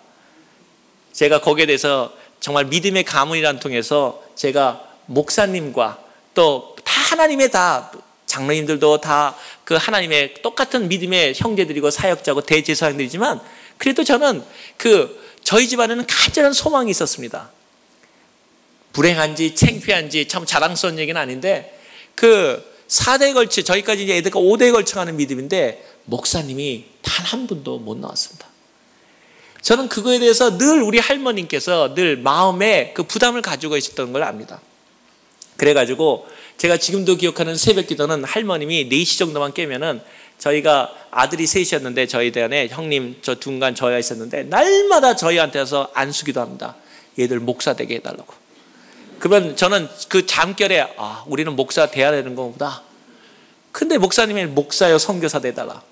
제가 거기에 대해서 정말 믿음의 가문이란 통해서 제가 목사님과 또 다 하나님의 다 장로님들도 다 그 하나님의 똑같은 믿음의 형제들이고 사역자고 대제사장들이지만 그래도 저는 저희 집안에는 간절한 소망이 있었습니다. 불행한지 창피한지 참 자랑스러운 얘기는 아닌데 4대에 걸쳐 저희까지 이제 애들과 5대에 걸쳐 가는 믿음인데 목사님이 단 한 분도 못 나왔습니다. 저는 그거에 대해서 늘 우리 할머님께서 늘 마음에 그 부담을 가지고 있었던 걸 압니다. 그래가지고 제가 지금도 기억하는 새벽 기도는 할머님이 4시 정도만 깨면은 저희가 아들이 셋이었는데 저희 대안에 형님 저 둥간 저희가 있었는데 날마다 저희한테 와서 안수기도 합니다. 얘들 목사 되게 해달라고. 그러면 저는 그 잠결에 우리는 목사 돼야 되는 거보다 근데 목사님이 목사요 선교사 돼달라.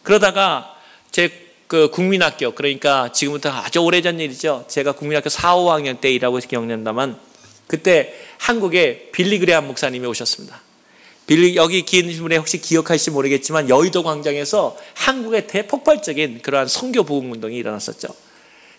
그러다가 제 국민학교 그러니까 지금부터 아주 오래전 일이죠. 제가 국민학교 4, 5학년 때 일하고 기억난다만 그때 한국에 빌리 그레함 목사님이 오셨습니다. 여기 계신 분에 혹시 기억하실지 모르겠지만 여의도 광장에서 한국의 대폭발적인 그러한 선교 부흥 운동이 일어났었죠.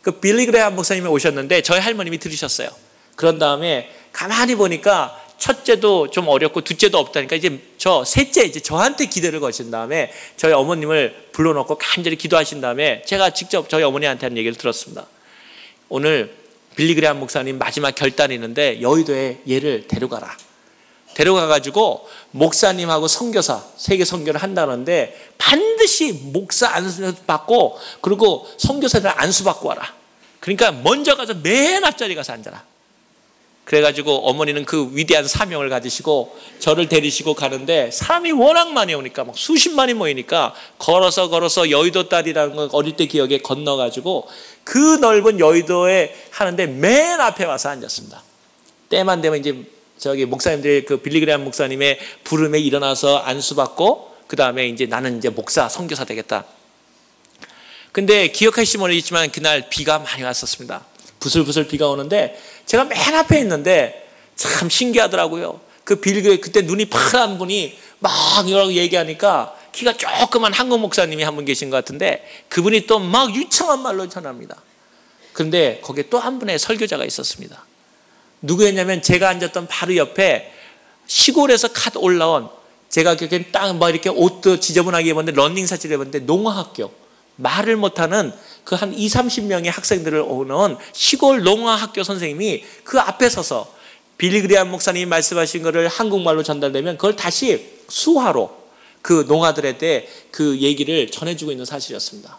그 빌리 그레함 목사님이 오셨는데 저희 할머님이 들으셨어요. 그런 다음에 가만히 보니까 첫째도 좀 어렵고 둘째도 없다니까 이제 셋째 이제 저한테 기대를 거신 다음에 저희 어머님을 불러놓고 간절히 기도하신 다음에 제가 직접 저희 어머니한테 한 얘기를 들었습니다. 오늘 빌리 그레함 목사님 마지막 결단이 있는데 여의도에 얘를 데려가라. 데려가가지고 목사님하고 선교사 세계 선교를 한다는데 반드시 목사 안수 받고 그리고 선교사들 안수 받고 와라. 그러니까 먼저 가서 맨 앞자리 가서 앉아라. 그래가지고 어머니는 그 위대한 사명을 가지시고 저를 데리시고 가는데 사람이 워낙 많이 오니까 막 수십만이 모이니까 걸어서 여의도 딸이라는 걸 어릴 때 기억에 건너가지고 그 넓은 여의도에 하는데 맨 앞에 와서 앉았습니다. 때만 되면 이제 저기 목사님들이 그 빌리 그레함 목사님의 부름에 일어나서 안수받고 그 다음에 이제 나는 이제 목사 선교사 되겠다. 근데 기억하실지 모르겠지만 그날 비가 많이 왔었습니다. 부슬부슬 비가 오는데 제가 맨 앞에 있는데 참 신기하더라고요. 그때 눈이 파란 분이 막 이러고 얘기하니까 키가 조그만 한국 목사님이 한 분 계신 것 같은데 그분이 또 막 유창한 말로 전합니다. 그런데 거기에 또 한 분의 설교자가 있었습니다. 누구였냐면 제가 앉았던 바로 옆에 시골에서 갓 올라온 제가 딱 막 이렇게 옷도 지저분하게 입었는데 러닝사진을 입었는데 농어학교 말을 못하는 그 한 20-30명의 학생들을 오는 시골 농어학교 선생님이 그 앞에 서서 빌리 그레함 목사님이 말씀하신 것을 한국말로 전달되면 그걸 다시 수화로 그 농아들한테 그 얘기를 전해주고 있는 사실이었습니다.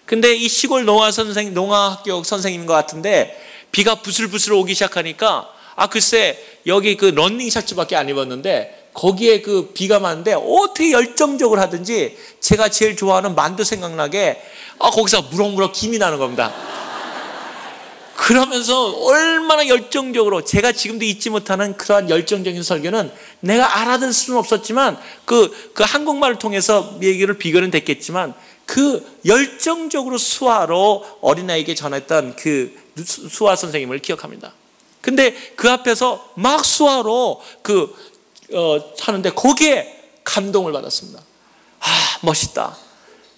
근데 이 시골 농어학교 선생님인 것 같은데 비가 부슬부슬 오기 시작하니까 글쎄 여기 그 러닝셔츠밖에 안 입었는데 거기에 그 비가 많은데 어떻게 열정적으로 하든지 제가 제일 좋아하는 만두 생각나게 거기서 무럭무럭 김이 나는 겁니다. 그러면서 얼마나 열정적으로 제가 지금도 잊지 못하는 그러한 열정적인 설교는 내가 알아들 수는 없었지만 그 한국말을 통해서 얘기를 비교는 됐겠지만 그 열정적으로 수화로 어린아이에게 전했던 그 수화 선생님을 기억합니다. 근데 그 앞에서 막 수화로 하는데 거기에 감동을 받았습니다. 멋있다.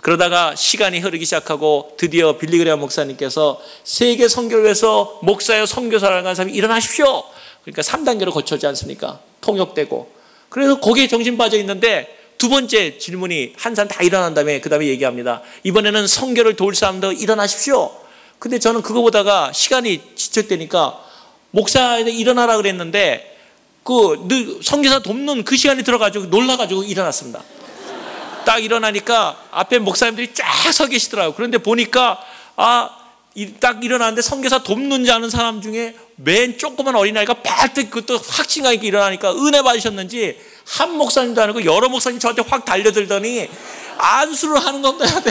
그러다가 시간이 흐르기 시작하고 드디어 빌리 그레함 목사님께서 세계 선교를 위해서 목사여 선교사라는 한 사람이 일어나십시오. 그러니까 3단계로 거쳐지 않습니까? 통역되고. 그래서 거기에 정신 빠져 있는데 두 번째 질문이 한 사람 다 일어난 다음에 그 다음에 얘기합니다. 이번에는 선교를 도울 사람도 일어나십시오. 근데 저는 그거 보다가 시간이 지쳤다니까 목사한테 일어나라 그랬는데 선교사 돕는 그 시간이 들어가지고 놀라가지고 일어났습니다. 딱 일어나니까 앞에 목사님들이 쫙 서 계시더라고요. 그런데 보니까 딱 일어났는데 선교사 돕는 자 아는 사람 중에 맨 조그만 어린아이가 발뜩 그것도 확신감 있게 일어나니까 은혜 받으셨는지 한 목사님도 아니고 여러 목사님 저한테 확 달려들더니 안수를 하는 겁니다.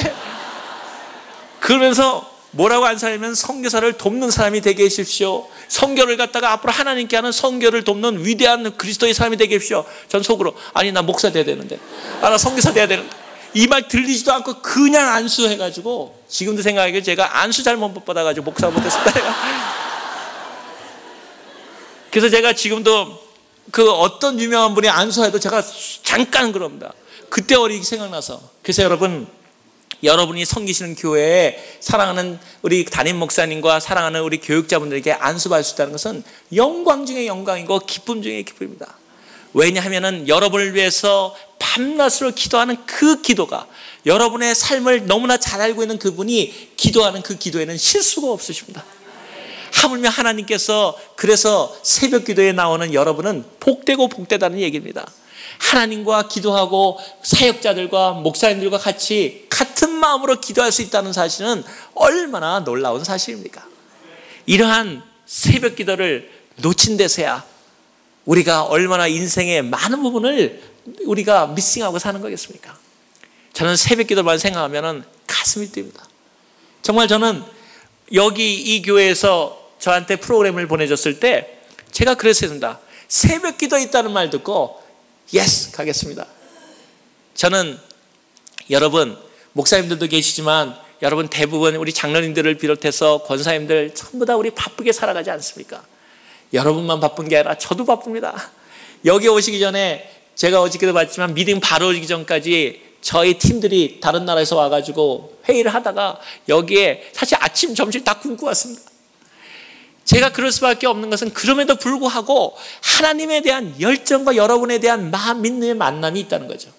그러면서 뭐라고 안수하냐면 선교사를 돕는 사람이 되게 해주십시오. 선교를 갖다가 앞으로 하나님께 하는 선교를 돕는 위대한 그리스도의 사람이 되게 해주십시오. 전 속으로 나 목사 돼야 되는데 나 선교사 돼야 되는데 이 말 들리지도 않고 그냥 안수해가지고 지금도 생각하기에 제가 안수 잘못 못 받아가지고 목사 못했습니다. 그래서 제가 지금도 그 어떤 유명한 분이 안수해도 제가 잠깐 그럽니다. 그때 어리기 생각나서. 그래서 여러분이 섬기시는 교회에 사랑하는 우리 담임 목사님과 사랑하는 우리 교육자분들에게 안수받을 수 있다는 것은 영광 중에 영광이고 기쁨 중에 기쁨입니다. 왜냐하면 여러분을 위해서 밤낮으로 기도하는 그 기도가, 여러분의 삶을 너무나 잘 알고 있는 그분이 기도하는 그 기도에는 실수가 없으십니다. 하물며 하나님께서 그래서 새벽 기도에 나오는 여러분은 복되고 복되다는 얘기입니다. 하나님과 기도하고 사역자들과 목사님들과 같이 같은 마음으로 기도할 수 있다는 사실은 얼마나 놀라운 사실입니까? 이러한 새벽 기도를 놓친 데서야 우리가 얼마나 인생의 많은 부분을 우리가 미싱하고 사는 거겠습니까? 저는 새벽 기도만 생각하면 가슴이 뛰입니다. 정말 저는 여기 이 교회에서 저한테 프로그램을 보내줬을 때 제가 그랬습니다. 새벽 기도 있다는 말 듣고 예스 가겠습니다. 저는 여러분 목사님들도 계시지만 여러분 대부분 우리 장로님들을 비롯해서 권사님들 전부 다 우리 바쁘게 살아가지 않습니까? 여러분만 바쁜 게 아니라 저도 바쁩니다. 여기 오시기 전에 제가 어저께도 봤지만 미팅 바로 오기 전까지 저희 팀들이 다른 나라에서 와가지고 회의를 하다가 여기에 사실 아침 점심 다 굶고 왔습니다. 제가 그럴 수밖에 없는 것은 그럼에도 불구하고 하나님에 대한 열정과 여러분에 대한 마음 믿는 만남이 있다는 거죠.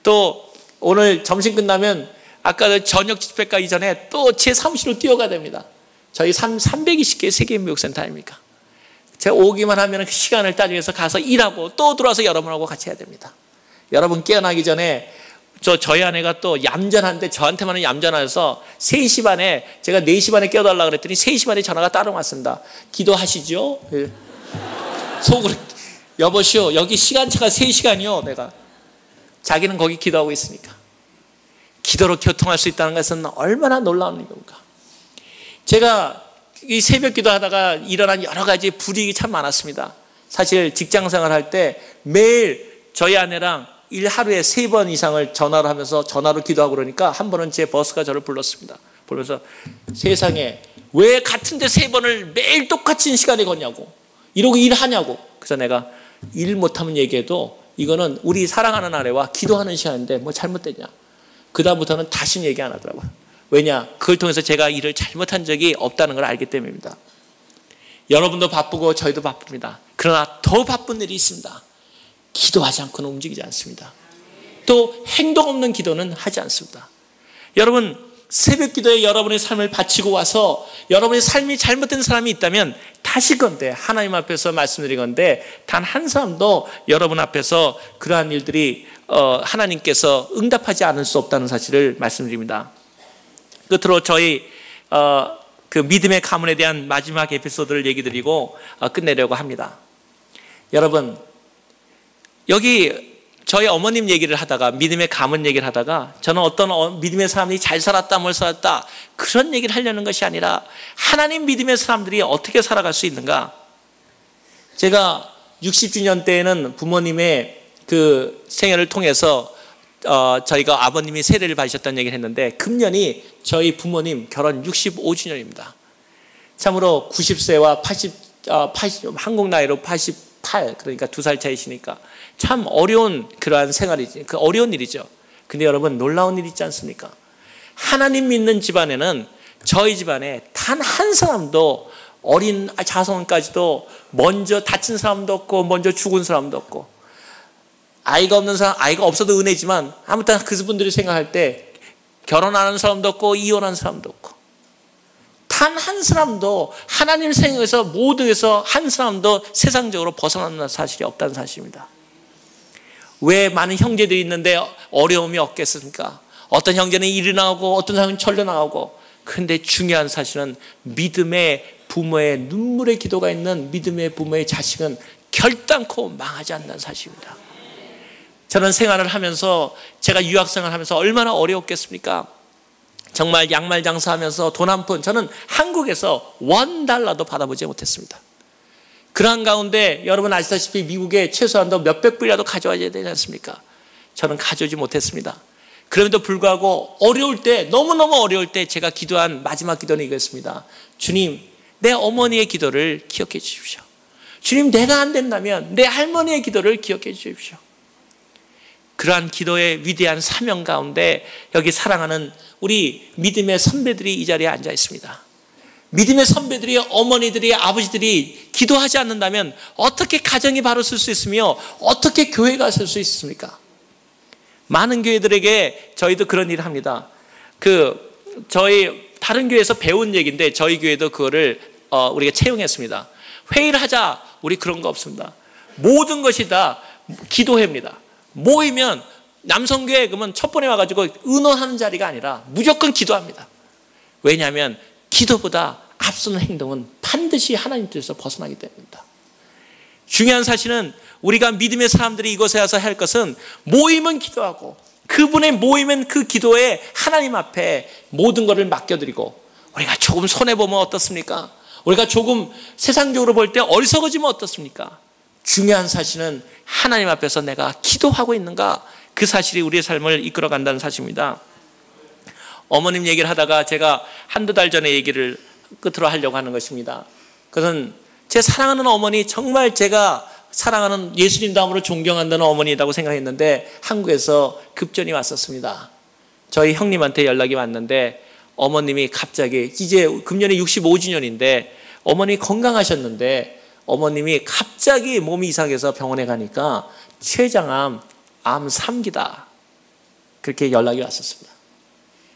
또 오늘 점심 끝나면 아까 저녁 집회 가기 전에 또 제 사무실로 뛰어가야 됩니다. 저희 320개 세계인묘육센터 아닙니까? 제가 오기만 하면 그 시간을 따져서 가서 일하고 또 들어와서 여러분하고 같이 해야 됩니다. 여러분 깨어나기 전에 저희 아내가 또 얌전한데 저한테만은 얌전해서 3시 반에 제가 4시 반에 깨워달라고 그랬더니 3시 반에 전화가 따로 왔습니다. 기도하시죠? 속으로 여보시오 여기 시간차가 3시간이요. 내가 자기는 거기 기도하고 있으니까. 기도로 교통할 수 있다는 것은 얼마나 놀라운 일입니까? 제가 이 새벽 기도하다가 일어난 여러 가지 불이익이 참 많았습니다. 사실 직장 생활할 때 매일 저희 아내랑 하루에 3번 이상을 전화를 하면서 전화로 기도하고 그러니까 한 번은 제 버스가 저를 불렀습니다. 부르면서 세상에 왜 같은데 3번을 매일 똑같은 시간에 걷냐고 이러고 일하냐고. 그래서 내가 일 못하면 얘기해도 이거는 우리 사랑하는 아내와 기도하는 시간인데 뭐 잘못됐냐. 그 다음부터는 다시는 얘기 안 하더라고요. 왜냐? 그걸 통해서 제가 일을 잘못한 적이 없다는 걸 알기 때문입니다. 여러분도 바쁘고 저희도 바쁩니다. 그러나 더 바쁜 일이 있습니다. 기도하지 않고는 움직이지 않습니다. 또 행동 없는 기도는 하지 않습니다. 여러분 새벽 기도에 여러분의 삶을 바치고 와서 여러분의 삶이 잘못된 사람이 있다면 다시 건데 하나님 앞에서 말씀드린 건데 단 한 사람도 여러분 앞에서 그러한 일들이 하나님께서 응답하지 않을 수 없다는 사실을 말씀드립니다. 끝으로 저희 그 믿음의 가문에 대한 마지막 에피소드를 얘기 드리고 끝내려고 합니다. 여러분 여기 저희 어머님 얘기를 하다가 믿음의 가문 얘기를 하다가 저는 어떤 믿음의 사람들이 잘 살았다 뭘 살았다 그런 얘기를 하려는 것이 아니라 하나님 믿음의 사람들이 어떻게 살아갈 수 있는가. 제가 60주년 때에는 부모님의 그 생애를 통해서 저희가 아버님이 세례를 받으셨다는 얘기를 했는데 금년이 저희 부모님 결혼 65주년입니다. 참으로 90세와 80 한국 나이로 88 그러니까 2살 차이시니까 참 어려운 그러한 생활이지. 그 어려운 일이죠. 근데 여러분 놀라운 일 있지 않습니까? 하나님 믿는 집안에는 저희 집안에 단 한 사람도 어린 자손까지도 먼저 다친 사람도 없고 먼저 죽은 사람도 없고 아이가 없는 사람, 아이가 없어도 은혜지만 아무튼 그분들이 생각할 때 결혼하는 사람도 없고 이혼한 사람도 없고 단 한 사람도 하나님 생에서 모두에서 한 사람도 세상적으로 벗어나는 사실이 없다는 사실입니다. 왜 많은 형제들이 있는데 어려움이 없겠습니까? 어떤 형제는 일이 나오고 어떤 사람은 철로 나오고. 그런데 중요한 사실은 믿음의 부모의 눈물의 기도가 있는 믿음의 부모의 자식은 결단코 망하지 않는다는 사실입니다. 저는 생활을 하면서 제가 유학 생활하면서 얼마나 어려웠겠습니까? 정말 양말 장사하면서 돈 한 푼 저는 한국에서 $1도 받아보지 못했습니다. 그러한 가운데 여러분 아시다시피 미국에 최소한도 몇백 불이라도 가져와야 되지 않습니까? 저는 가져오지 못했습니다. 그럼에도 불구하고 어려울 때 너무너무 어려울 때 제가 기도한 마지막 기도는 이거였습니다. 주님 내 어머니의 기도를 기억해 주십시오. 주님 내가 안 된다면 내 할머니의 기도를 기억해 주십시오. 그러한 기도의 위대한 사명 가운데 여기 사랑하는 우리 믿음의 선배들이 이 자리에 앉아 있습니다. 믿음의 선배들이, 어머니들이, 아버지들이 기도하지 않는다면 어떻게 가정이 바로 설 수 있으며 어떻게 교회가 설 수 있습니까? 많은 교회들에게 저희도 그런 일을 합니다. 저희 다른 교회에서 배운 얘기인데 저희 교회도 그거를 우리가 채용했습니다. 회의를 하자, 우리 그런 거 없습니다. 모든 것이 다 기도회입니다. 모이면 남성교회 그러면 첫 번에 와가지고 의논하는 자리가 아니라 무조건 기도합니다. 왜냐하면 기도보다 앞서는 행동은 반드시 하나님 뜻에서 벗어나기 때문입니다. 중요한 사실은 우리가 믿음의 사람들이 이곳에 와서 할 것은 모이면 기도하고, 그분의 모이면 그 기도에 하나님 앞에 모든 것을 맡겨드리고, 우리가 조금 손해보면 어떻습니까? 우리가 조금 세상적으로 볼 때 어리석어지면 어떻습니까? 중요한 사실은 하나님 앞에서 내가 기도하고 있는가, 그 사실이 우리의 삶을 이끌어간다는 사실입니다. 어머님 얘기를 하다가 제가 한두 달 전에 얘기를 끝으로 하려고 하는 것입니다. 그것은 제 사랑하는 어머니, 정말 제가 사랑하는 예수님 다음으로 존경한다는 어머니라고 생각했는데 한국에서 급전이 왔었습니다. 저희 형님한테 연락이 왔는데 어머님이 갑자기, 이제 금년에 65주년인데 어머니 건강하셨는데 어머님이 갑자기 몸이 이상해서 병원에 가니까 췌장암, 암 3기다, 그렇게 연락이 왔었습니다.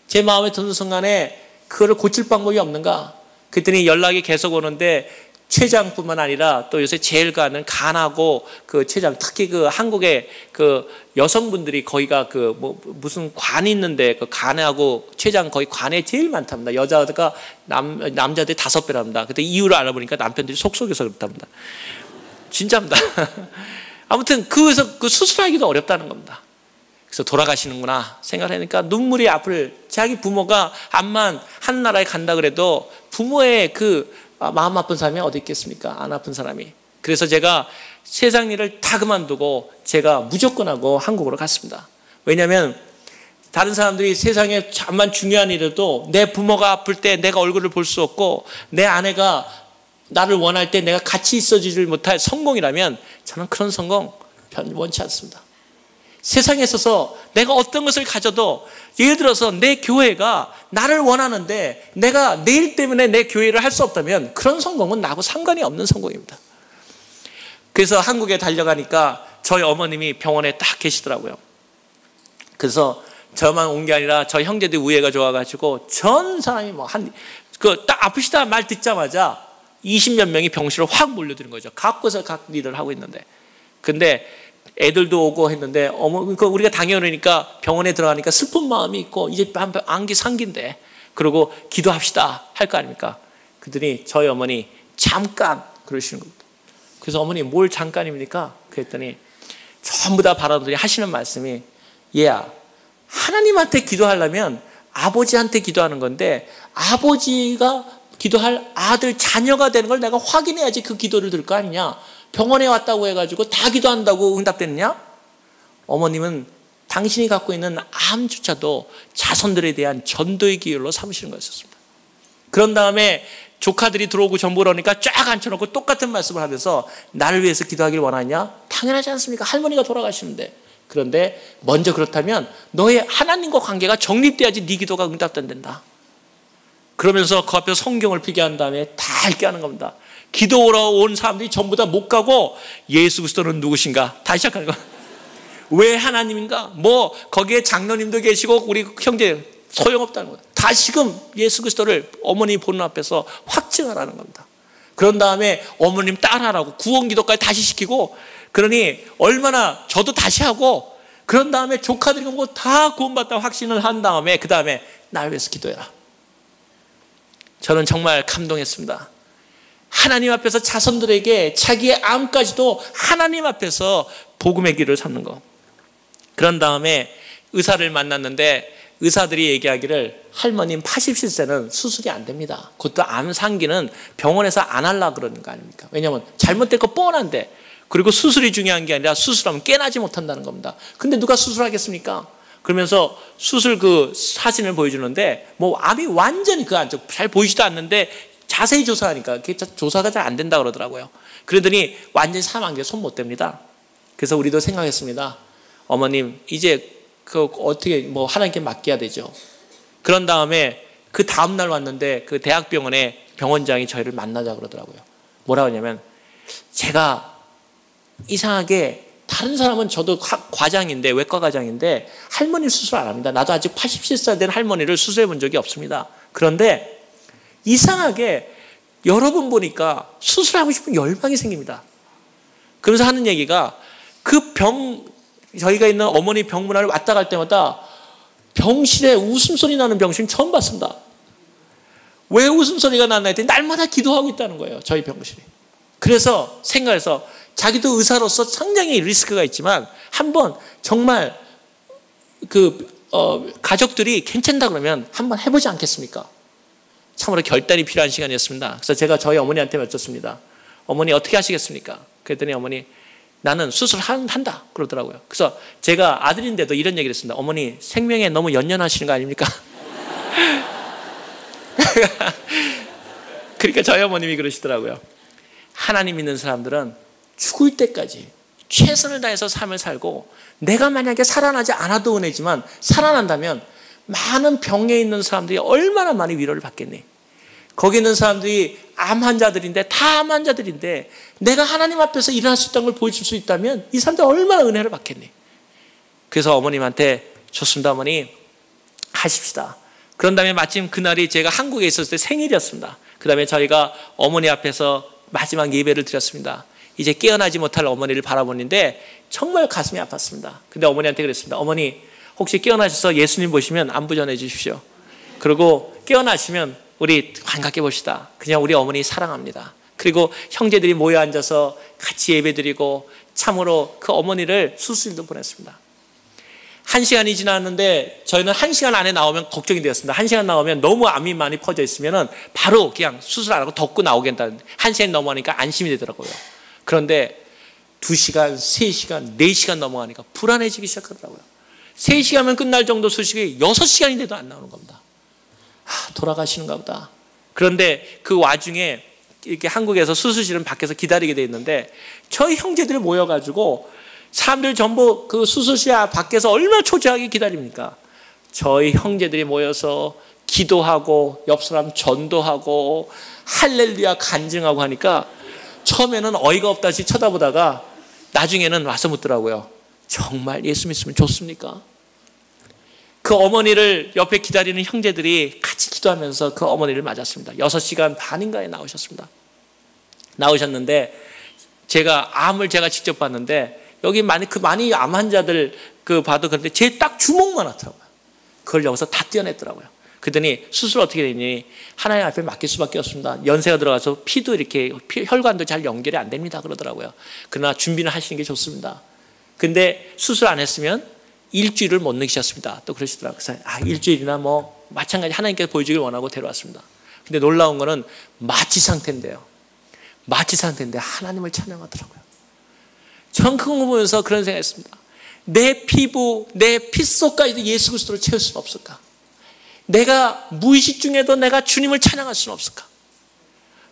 제 마음에 드는 순간에 그거를 고칠 방법이 없는가? 그랬더니 연락이 계속 오는데 췌장뿐만 아니라 또 요새 제일 가는 간하고 그 췌장, 특히 그 한국의 그 여성분들이 거기가 그 뭐 무슨 관이 있는데 그 간하고 췌장 거의 관에 제일 많답니다. 여자가 남자들이 5배랍니다. 그때 이유를 알아보니까 남편들이 속속여서 그렇답니다. 진짜입니다. 아무튼 그래서 그 수술하기도 어렵다는 겁니다. 그래서 돌아가시는구나 생각하니까 눈물이 앞을, 자기 부모가 암만 한 나라에 간다 그래도 부모의 그 마음 아픈 사람이 어디 있겠습니까? 안 아픈 사람이. 그래서 제가 세상 일을 다 그만두고 제가 무조건 하고 한국으로 갔습니다. 왜냐하면 다른 사람들이 세상에 잠만 중요한 일에도 내 부모가 아플 때 내가 얼굴을 볼 수 없고 내 아내가 나를 원할 때 내가 같이 있어주질 못할 성공이라면 저는 그런 성공 원치 않습니다. 세상에 있어서 내가 어떤 것을 가져도, 예를 들어서 내 교회가 나를 원하는데 내가 내 일 때문에 내 교회를 할 수 없다면 그런 성공은 나하고 상관이 없는 성공입니다. 그래서 한국에 달려가니까 저희 어머님이 병원에 딱 계시더라고요. 그래서 저만 온 게 아니라 저희 형제들 우애가 좋아가지고 전 사람이 딱 아프시다 말 듣자마자 20몇 명이 병실로 확 몰려드는 거죠. 각 곳에서 각 일을 하고 있는데. 근데 애들도 오고 했는데 우리가 당연하니까 병원에 들어가니까 슬픈 마음이 있고 이제 안기 상기인데 그러고 기도합시다 할 거 아닙니까? 그랬더니 저희 어머니 잠깐 그러시는 겁니다. 그래서 어머니 뭘 잠깐입니까? 그랬더니 전부 다 바라보더니 하시는 말씀이, 얘야, 하나님한테 기도하려면 아버지한테 기도하는 건데 아버지가 기도할 아들 자녀가 되는 걸 내가 확인해야지 그 기도를 들 거 아니냐. 병원에 왔다고 해가지고 다 기도한다고 응답됐느냐? 어머님은 당신이 갖고 있는 암조차도 자손들에 대한 전도의 기회로 삼으시는 거였습니다. 그런 다음에 조카들이 들어오고 전보를 하니까 쫙 앉혀놓고 똑같은 말씀을 하면서 나를 위해서 기도하길 원하냐? 당연하지 않습니까? 할머니가 돌아가시는데. 그런데 먼저 그렇다면 너의 하나님과 관계가 정립돼야지 네 기도가 응답된다. 그러면서 그 앞에 성경을 피게 한 다음에 다 읽게 하는 겁니다. 기도하러 온 사람들이 전부 다 못 가고 예수 그리스도는 누구신가? 다시 시작하는 거야. 왜 하나님인가? 뭐 거기에 장로님도 계시고 우리 형제 소용없다는 거야. 다시금 예수 그리스도를 어머니 보는 앞에서 확증하라는 겁니다. 그런 다음에 어머님 따라하라고 구원기도까지 다시 시키고, 그러니 얼마나 저도 다시 하고, 그런 다음에 조카들이 온 거 다 구원받다고 확신을 한 다음에 그 다음에 날 위해서 기도해라. 저는 정말 감동했습니다. 하나님 앞에서 자손들에게 자기의 암까지도 하나님 앞에서 복음의 길을 삼는 거. 그런 다음에 의사를 만났는데 의사들이 얘기하기를 할머님 87세는 수술이 안 됩니다. 그것도 암 상기는 병원에서 안 하려고 그러는 거 아닙니까? 왜냐하면 잘못될 거 뻔한데, 그리고 수술이 중요한 게 아니라 수술하면 깨나지 못한다는 겁니다. 근데 누가 수술하겠습니까? 그러면서 수술 그 사진을 보여주는데 뭐 암이 완전히 그 안쪽 잘 보이지도 않는데 자세히 조사하니까 그게 조사가 잘 안 된다 그러더라고요. 그러더니 완전히 사망한 게 손 못 댑니다. 그래서 우리도 생각했습니다. 어머님 이제 그 어떻게 하나님께 맡겨야 되죠. 그런 다음에 그 다음 날 왔는데 그 대학병원에 병원장이 저희를 만나자 그러더라고요. 뭐라고 하냐면, 제가 이상하게 다른 사람은 저도 과장인데, 외과 과장인데 할머니 수술 안 합니다. 나도 아직 87살 된 할머니를 수술해 본 적이 없습니다. 그런데 이상하게 여러 번 보니까 수술하고 싶은 열망이 생깁니다. 그러면서 하는 얘기가, 저희가 있는 어머니 병문안을 왔다 갈 때마다 병실에 웃음소리 나는 병실은 처음 봤습니다. 왜 웃음소리가 나나 했더니 날마다 기도하고 있다는 거예요, 저희 병실이. 그래서 생각해서 자기도 의사로서 상당히 리스크가 있지만 한번 정말 가족들이 괜찮다 그러면 한번 해보지 않겠습니까? 참으로 결단이 필요한 시간이었습니다. 그래서 제가 저희 어머니한테 여쭙습니다. 어머니 어떻게 하시겠습니까? 그랬더니 어머니, 나는 수술한다 그러더라고요. 그래서 제가 아들인데도 이런 얘기를 했습니다. 어머니, 생명에 너무 연연하시는 거 아닙니까? 그러니까 저희 어머님이 그러시더라고요. 하나님 믿는 사람들은 죽을 때까지 최선을 다해서 삶을 살고, 내가 만약에 살아나지 않아도 은혜지만 살아난다면 많은 병에 있는 사람들이 얼마나 많이 위로를 받겠니? 거기 있는 사람들이 암 환자들인데, 다 암 환자들인데 내가 하나님 앞에서 일어날 수 있다는 걸 보여줄 수 있다면 이 사람들 얼마나 은혜를 받겠니? 그래서 어머님한테, 좋습니다 어머니, 하십시다. 그런 다음에 마침 그날이 제가 한국에 있었을 때 생일이었습니다. 그 다음에 저희가 어머니 앞에서 마지막 예배를 드렸습니다. 이제 깨어나지 못할 어머니를 바라보는데 정말 가슴이 아팠습니다. 근데 어머니한테 그랬습니다. 어머니, 혹시 깨어나셔서 예수님 보시면 안부 전해 주십시오. 그리고 깨어나시면 우리 반갑게 봅시다. 그냥 우리 어머니 사랑합니다. 그리고 형제들이 모여 앉아서 같이 예배드리고, 참으로 그 어머니를 수술도 보냈습니다. 1시간이 지났는데 저희는 1시간 안에 나오면 걱정이 되었습니다. 1시간 나오면 너무 암이 많이 퍼져 있으면 바로 그냥 수술 안 하고 덮고 나오겠다는, 1시간이 넘어가니까 안심이 되더라고요. 그런데 2시간, 3시간, 4시간 넘어가니까 불안해지기 시작하더라고요. 3시간이면 끝날 정도 수술이 6시간인데도 안 나오는 겁니다. 돌아가시는가 보다. 그런데 그 와중에 이렇게 한국에서 수술실은 밖에서 기다리게 돼 있는데, 저희 형제들이 모여가지고 사람들 전부 그 수술실 밖에서 얼마나 초조하게 기다립니까? 저희 형제들이 모여서 기도하고 옆 사람 전도하고 할렐루야 간증하고 하니까 처음에는 어이가 없다시 쳐다보다가 나중에는 와서 묻더라고요. 정말 예수 믿으면 좋습니까? 그 어머니를 옆에 기다리는 형제들이 같이 기도하면서 그 어머니를 맞았습니다. 6시간 반인가에 나오셨습니다. 나오셨는데 암을 제가 직접 봤는데, 여기 많이 암 환자들 봐도 그런데 제 딱 주먹만 하더라고요. 그걸 여기서 다 떼어냈더라고요. 그랬더니 수술 어떻게 되니? 하나님 앞에 맡길 수밖에 없습니다. 연세가 들어가서 피도 이렇게 혈관도 잘 연결이 안 됩니다 그러더라고요. 그러나 준비는 하시는 게 좋습니다. 근데 수술 안 했으면 일주일을 못 넘기셨습니다. 또 그러시더라고요. 그래서 일주일이나 뭐 마찬가지 하나님께서 보여주길 원하고 데려왔습니다. 근데 놀라운 거는 마취 상태인데요. 마취 상태인데 하나님을 찬양하더라고요. 전 그거 보면서 그런 생각했습니다. 내 피부, 내 핏속까지도 예수 그리스도를 채울 수는 없을까? 내가 무의식 중에도 내가 주님을 찬양할 수는 없을까?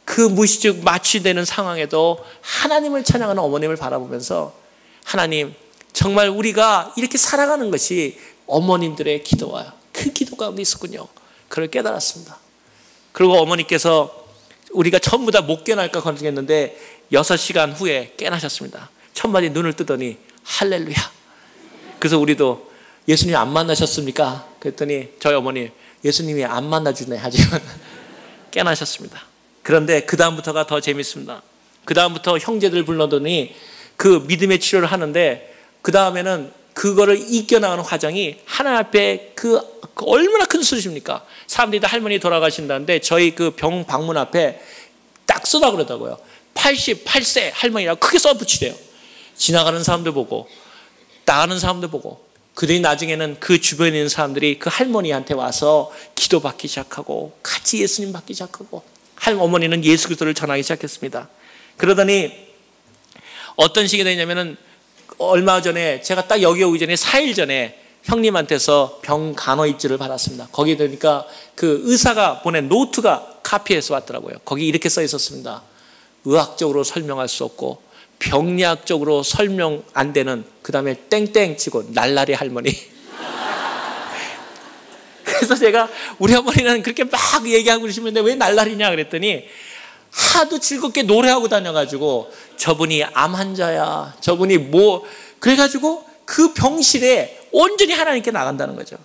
그 무의식 마취되는 상황에도 하나님을 찬양하는 어머님을 바라보면서, 하나님, 정말 우리가 이렇게 살아가는 것이 어머님들의 기도와 그 기도 가운데 있었군요. 그걸 깨달았습니다. 그리고 어머니께서 우리가 전부 다 못 깨어날까 걱정했는데 6시간 후에 깨어나셨습니다. 첫마디 눈을 뜨더니 할렐루야. 그래서 우리도 예수님 안 만나셨습니까? 그랬더니 저희 어머니, 예수님이 안 만나주네 하지만 깨어나셨습니다. 그런데 그 다음부터가 더 재밌습니다. 그 다음부터 형제들 불러더니 그 믿음의 치료를 하는데, 그 다음에는 그거를 이겨나가는 과정이 하나님 앞에 그 얼마나 큰 수술입니까? 사람들이 다 할머니 돌아가신다는데 저희 그 병 방문 앞에 딱 써라 그러더라고요. 88세 할머니라고 크게 써붙이래요. 지나가는 사람들 보고, 나가는 사람들 보고, 그들이 나중에는 그 주변에 있는 사람들이 그 할머니한테 와서 기도받기 시작하고 같이 예수님 받기 시작하고, 어머니는 예수 그리스도를 전하기 시작했습니다. 그러더니 어떤 식이 되냐면은, 얼마 전에 제가 딱 여기 오기 전에 4일 전에 형님한테서 병 간호 입지를 받았습니다. 거기에 되니까 그 의사가 보낸 노트가 카피해서 왔더라고요. 거기 이렇게 써 있었습니다. 의학적으로 설명할 수 없고 병리학적으로 설명 안 되는, 그 다음에 땡땡 치고 날라리 할머니. 그래서 그래서 제가 우리 어머니는 그렇게 막 얘기하고 그러시는데 왜 날라리냐 그랬더니 하도 즐겁게 노래하고 다녀가지고 저분이 암 환자야, 저분이 뭐 그래가지고 그 병실에 온전히 하나님께 나간다는 거죠.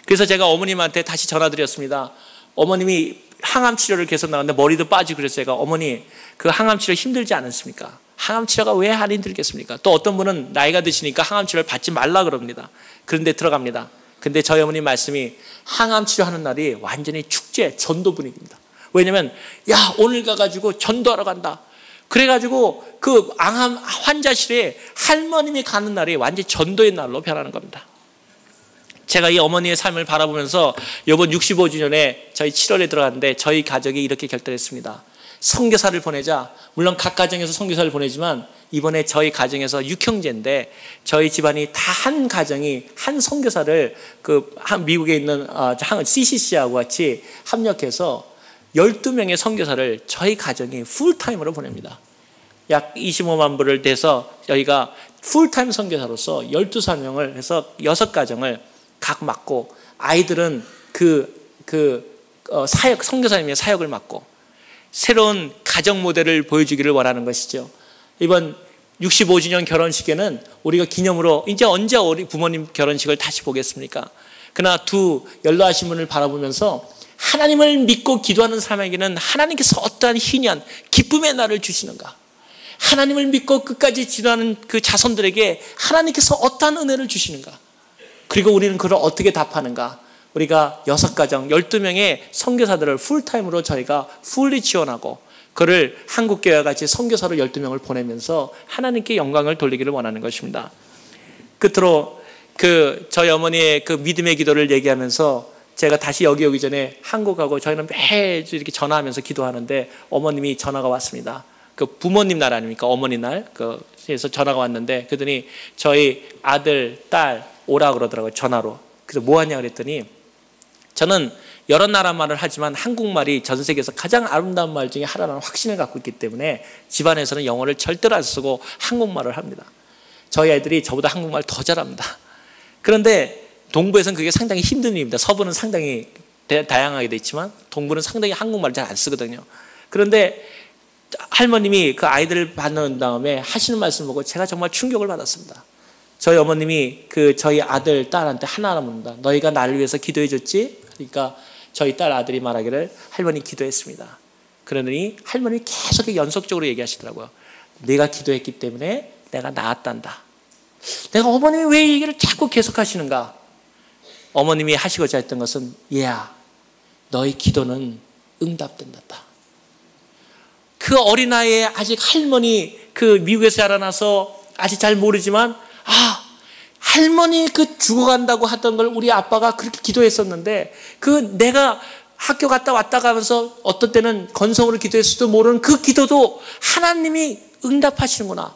그래서 제가 어머님한테 다시 전화드렸습니다. 어머님이 항암 치료를 계속 나갔는데 머리도 빠지고 그래서 제가 어머니 그 항암 치료 힘들지 않습니까? 항암 치료가 왜 안 힘들겠습니까? 또 어떤 분은 나이가 드시니까 항암 치료를 받지 말라 그럽니다. 그런데 들어갑니다. 근데 저희 어머님 말씀이 항암 치료하는 날이 완전히 축제, 전도 분위기입니다. 왜냐면 야 오늘 가가지고 전도하러 간다. 그래가지고 그 항암 환자실에 할머님이 가는 날이 완전히 전도의 날로 변하는 겁니다. 제가 이 어머니의 삶을 바라보면서 이번 65주년에 저희 7월에 들어갔는데 저희 가족이 이렇게 결단했습니다. 선교사를 보내자. 물론 각 가정에서 선교사를 보내지만 이번에 저희 가정에서 6형제인데 저희 집안이 다 한 가정이 한 선교사를 미국에 있는 CCC하고 같이 합력해서 12명의 선교사를 저희 가정이 풀타임으로 보냅니다. 약 25만 불을 대서 저희가 풀타임 선교사로서 12사명을 해서 6가정을 각 맡고 아이들은 사역, 선교사님의 사역을 맡고 새로운 가정 모델을 보여주기를 원하는 것이죠. 이번 65주년 결혼식에는 우리가 기념으로 이제 언제 우리 부모님 결혼식을 다시 보겠습니까? 그러나 두 연로하신 분을 바라보면서 하나님을 믿고 기도하는 사람에게는 하나님께서 어떠한 희년, 기쁨의 날을 주시는가? 하나님을 믿고 끝까지 기도하는 그 자손들에게 하나님께서 어떠한 은혜를 주시는가? 그리고 우리는 그걸 어떻게 답하는가? 우리가 6가정, 12명의 선교사들을 풀타임으로 저희가 풀리 지원하고 그를 한국교회와 같이 선교사로 12명을 보내면서 하나님께 영광을 돌리기를 원하는 것입니다. 끝으로 저희 어머니의 그 믿음의 기도를 얘기하면서 제가 다시 여기 오기 전에 한국하고 저희는 매주 이렇게 전화하면서 기도하는데 어머님이 전화가 왔습니다. 그 부모님 날 아닙니까? 어머니 날. 그래서 전화가 왔는데 그랬더니 저희 아들, 딸 오라 그러더라고요. 전화로. 그래서 뭐 하냐 그랬더니 저는 여러 나라 말을 하지만 한국말이 전 세계에서 가장 아름다운 말 중에 하나라는 확신을 갖고 있기 때문에 집안에서는 영어를 절대로 안 쓰고 한국말을 합니다. 저희 아이들이 저보다 한국말 더 잘합니다. 그런데 동부에서는 그게 상당히 힘든 일입니다. 서부는 상당히 다양하게 돼 있지만 동부는 상당히 한국말을 잘 안 쓰거든요. 그런데 할머님이 그 아이들을 만난 다음에 하시는 말씀을 보고 제가 정말 충격을 받았습니다. 저희 어머님이 저희 아들, 딸한테 하나하나 묻는다. 너희가 나를 위해서 기도해 줬지? 그러니까 저희 딸 아들이 말하기를 할머니 기도했습니다. 그러더니 할머님이 계속 연속적으로 얘기하시더라고요. 내가 기도했기 때문에 내가 나았단다. 내가 어머님이 왜 이 얘기를 자꾸 계속 하시는가? 어머님이 하시고자 했던 것은 얘야, 너의 기도는 응답된다. 그 어린아이에 아직 할머니 미국에서 자라나서 아직 잘 모르지만 할머니 죽어간다고 하던 걸 우리 아빠가 그렇게 기도했었는데 내가 학교 갔다 왔다가 하면서 어떤 때는 건성으로 기도했을지도 모르는 그 기도도 하나님이 응답하시는구나.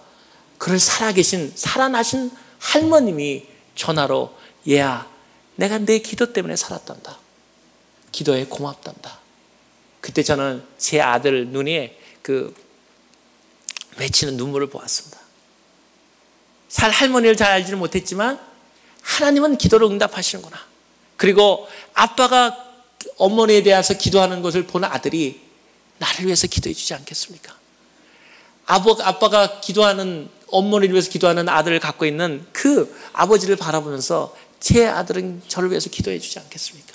그를 살아나신 할머님이 전화로 얘야 내가 내 기도 때문에 살았단다. 기도에 고맙단다. 그때 저는 제 아들 눈에 맺히는 눈물을 보았습니다. 할머니를 잘 알지는 못했지만 하나님은 기도를 응답하시는구나. 그리고 아빠가 어머니에 대해서 기도하는 것을 본 아들이 나를 위해서 기도해 주지 않겠습니까? 아빠가 기도하는 어머니를 위해서 기도하는 아들을 갖고 있는 그 아버지를 바라보면서 제 아들은 저를 위해서 기도해 주지 않겠습니까?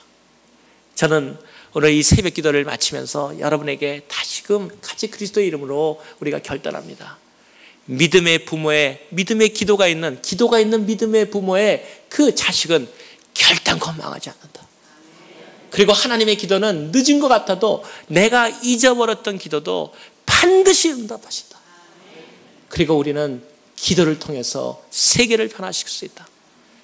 저는 오늘 이 새벽 기도를 마치면서 여러분에게 다시금 같이 그리스도의 이름으로 우리가 결단합니다. 믿음의 부모의 믿음의 기도가 있는 믿음의 부모의 그 자식은 결단코 망하지 않는다. 그리고 하나님의 기도는 늦은 것 같아도 내가 잊어버렸던 기도도 반드시 응답하신다. 그리고 우리는 기도를 통해서 세계를 변화시킬 수 있다.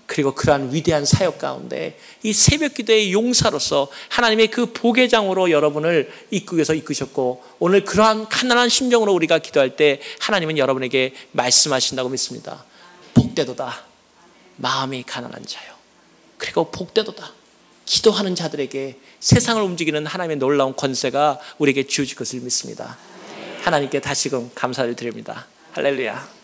그리고 그러한 위대한 사역 가운데 이 새벽 기도의 용사로서 하나님의 그 보배장으로 여러분을 이끌어서 이끄셨고 오늘 그러한 가난한 심정으로 우리가 기도할 때 하나님은 여러분에게 말씀하신다고 믿습니다. 복되도다 마음이 가난한 자요. 그리고 복되도다 기도하는 자들에게 세상을 움직이는 하나님의 놀라운 권세가 우리에게 주어질 것을 믿습니다. 하나님께 다시금 감사를 드립니다. 할렐루야.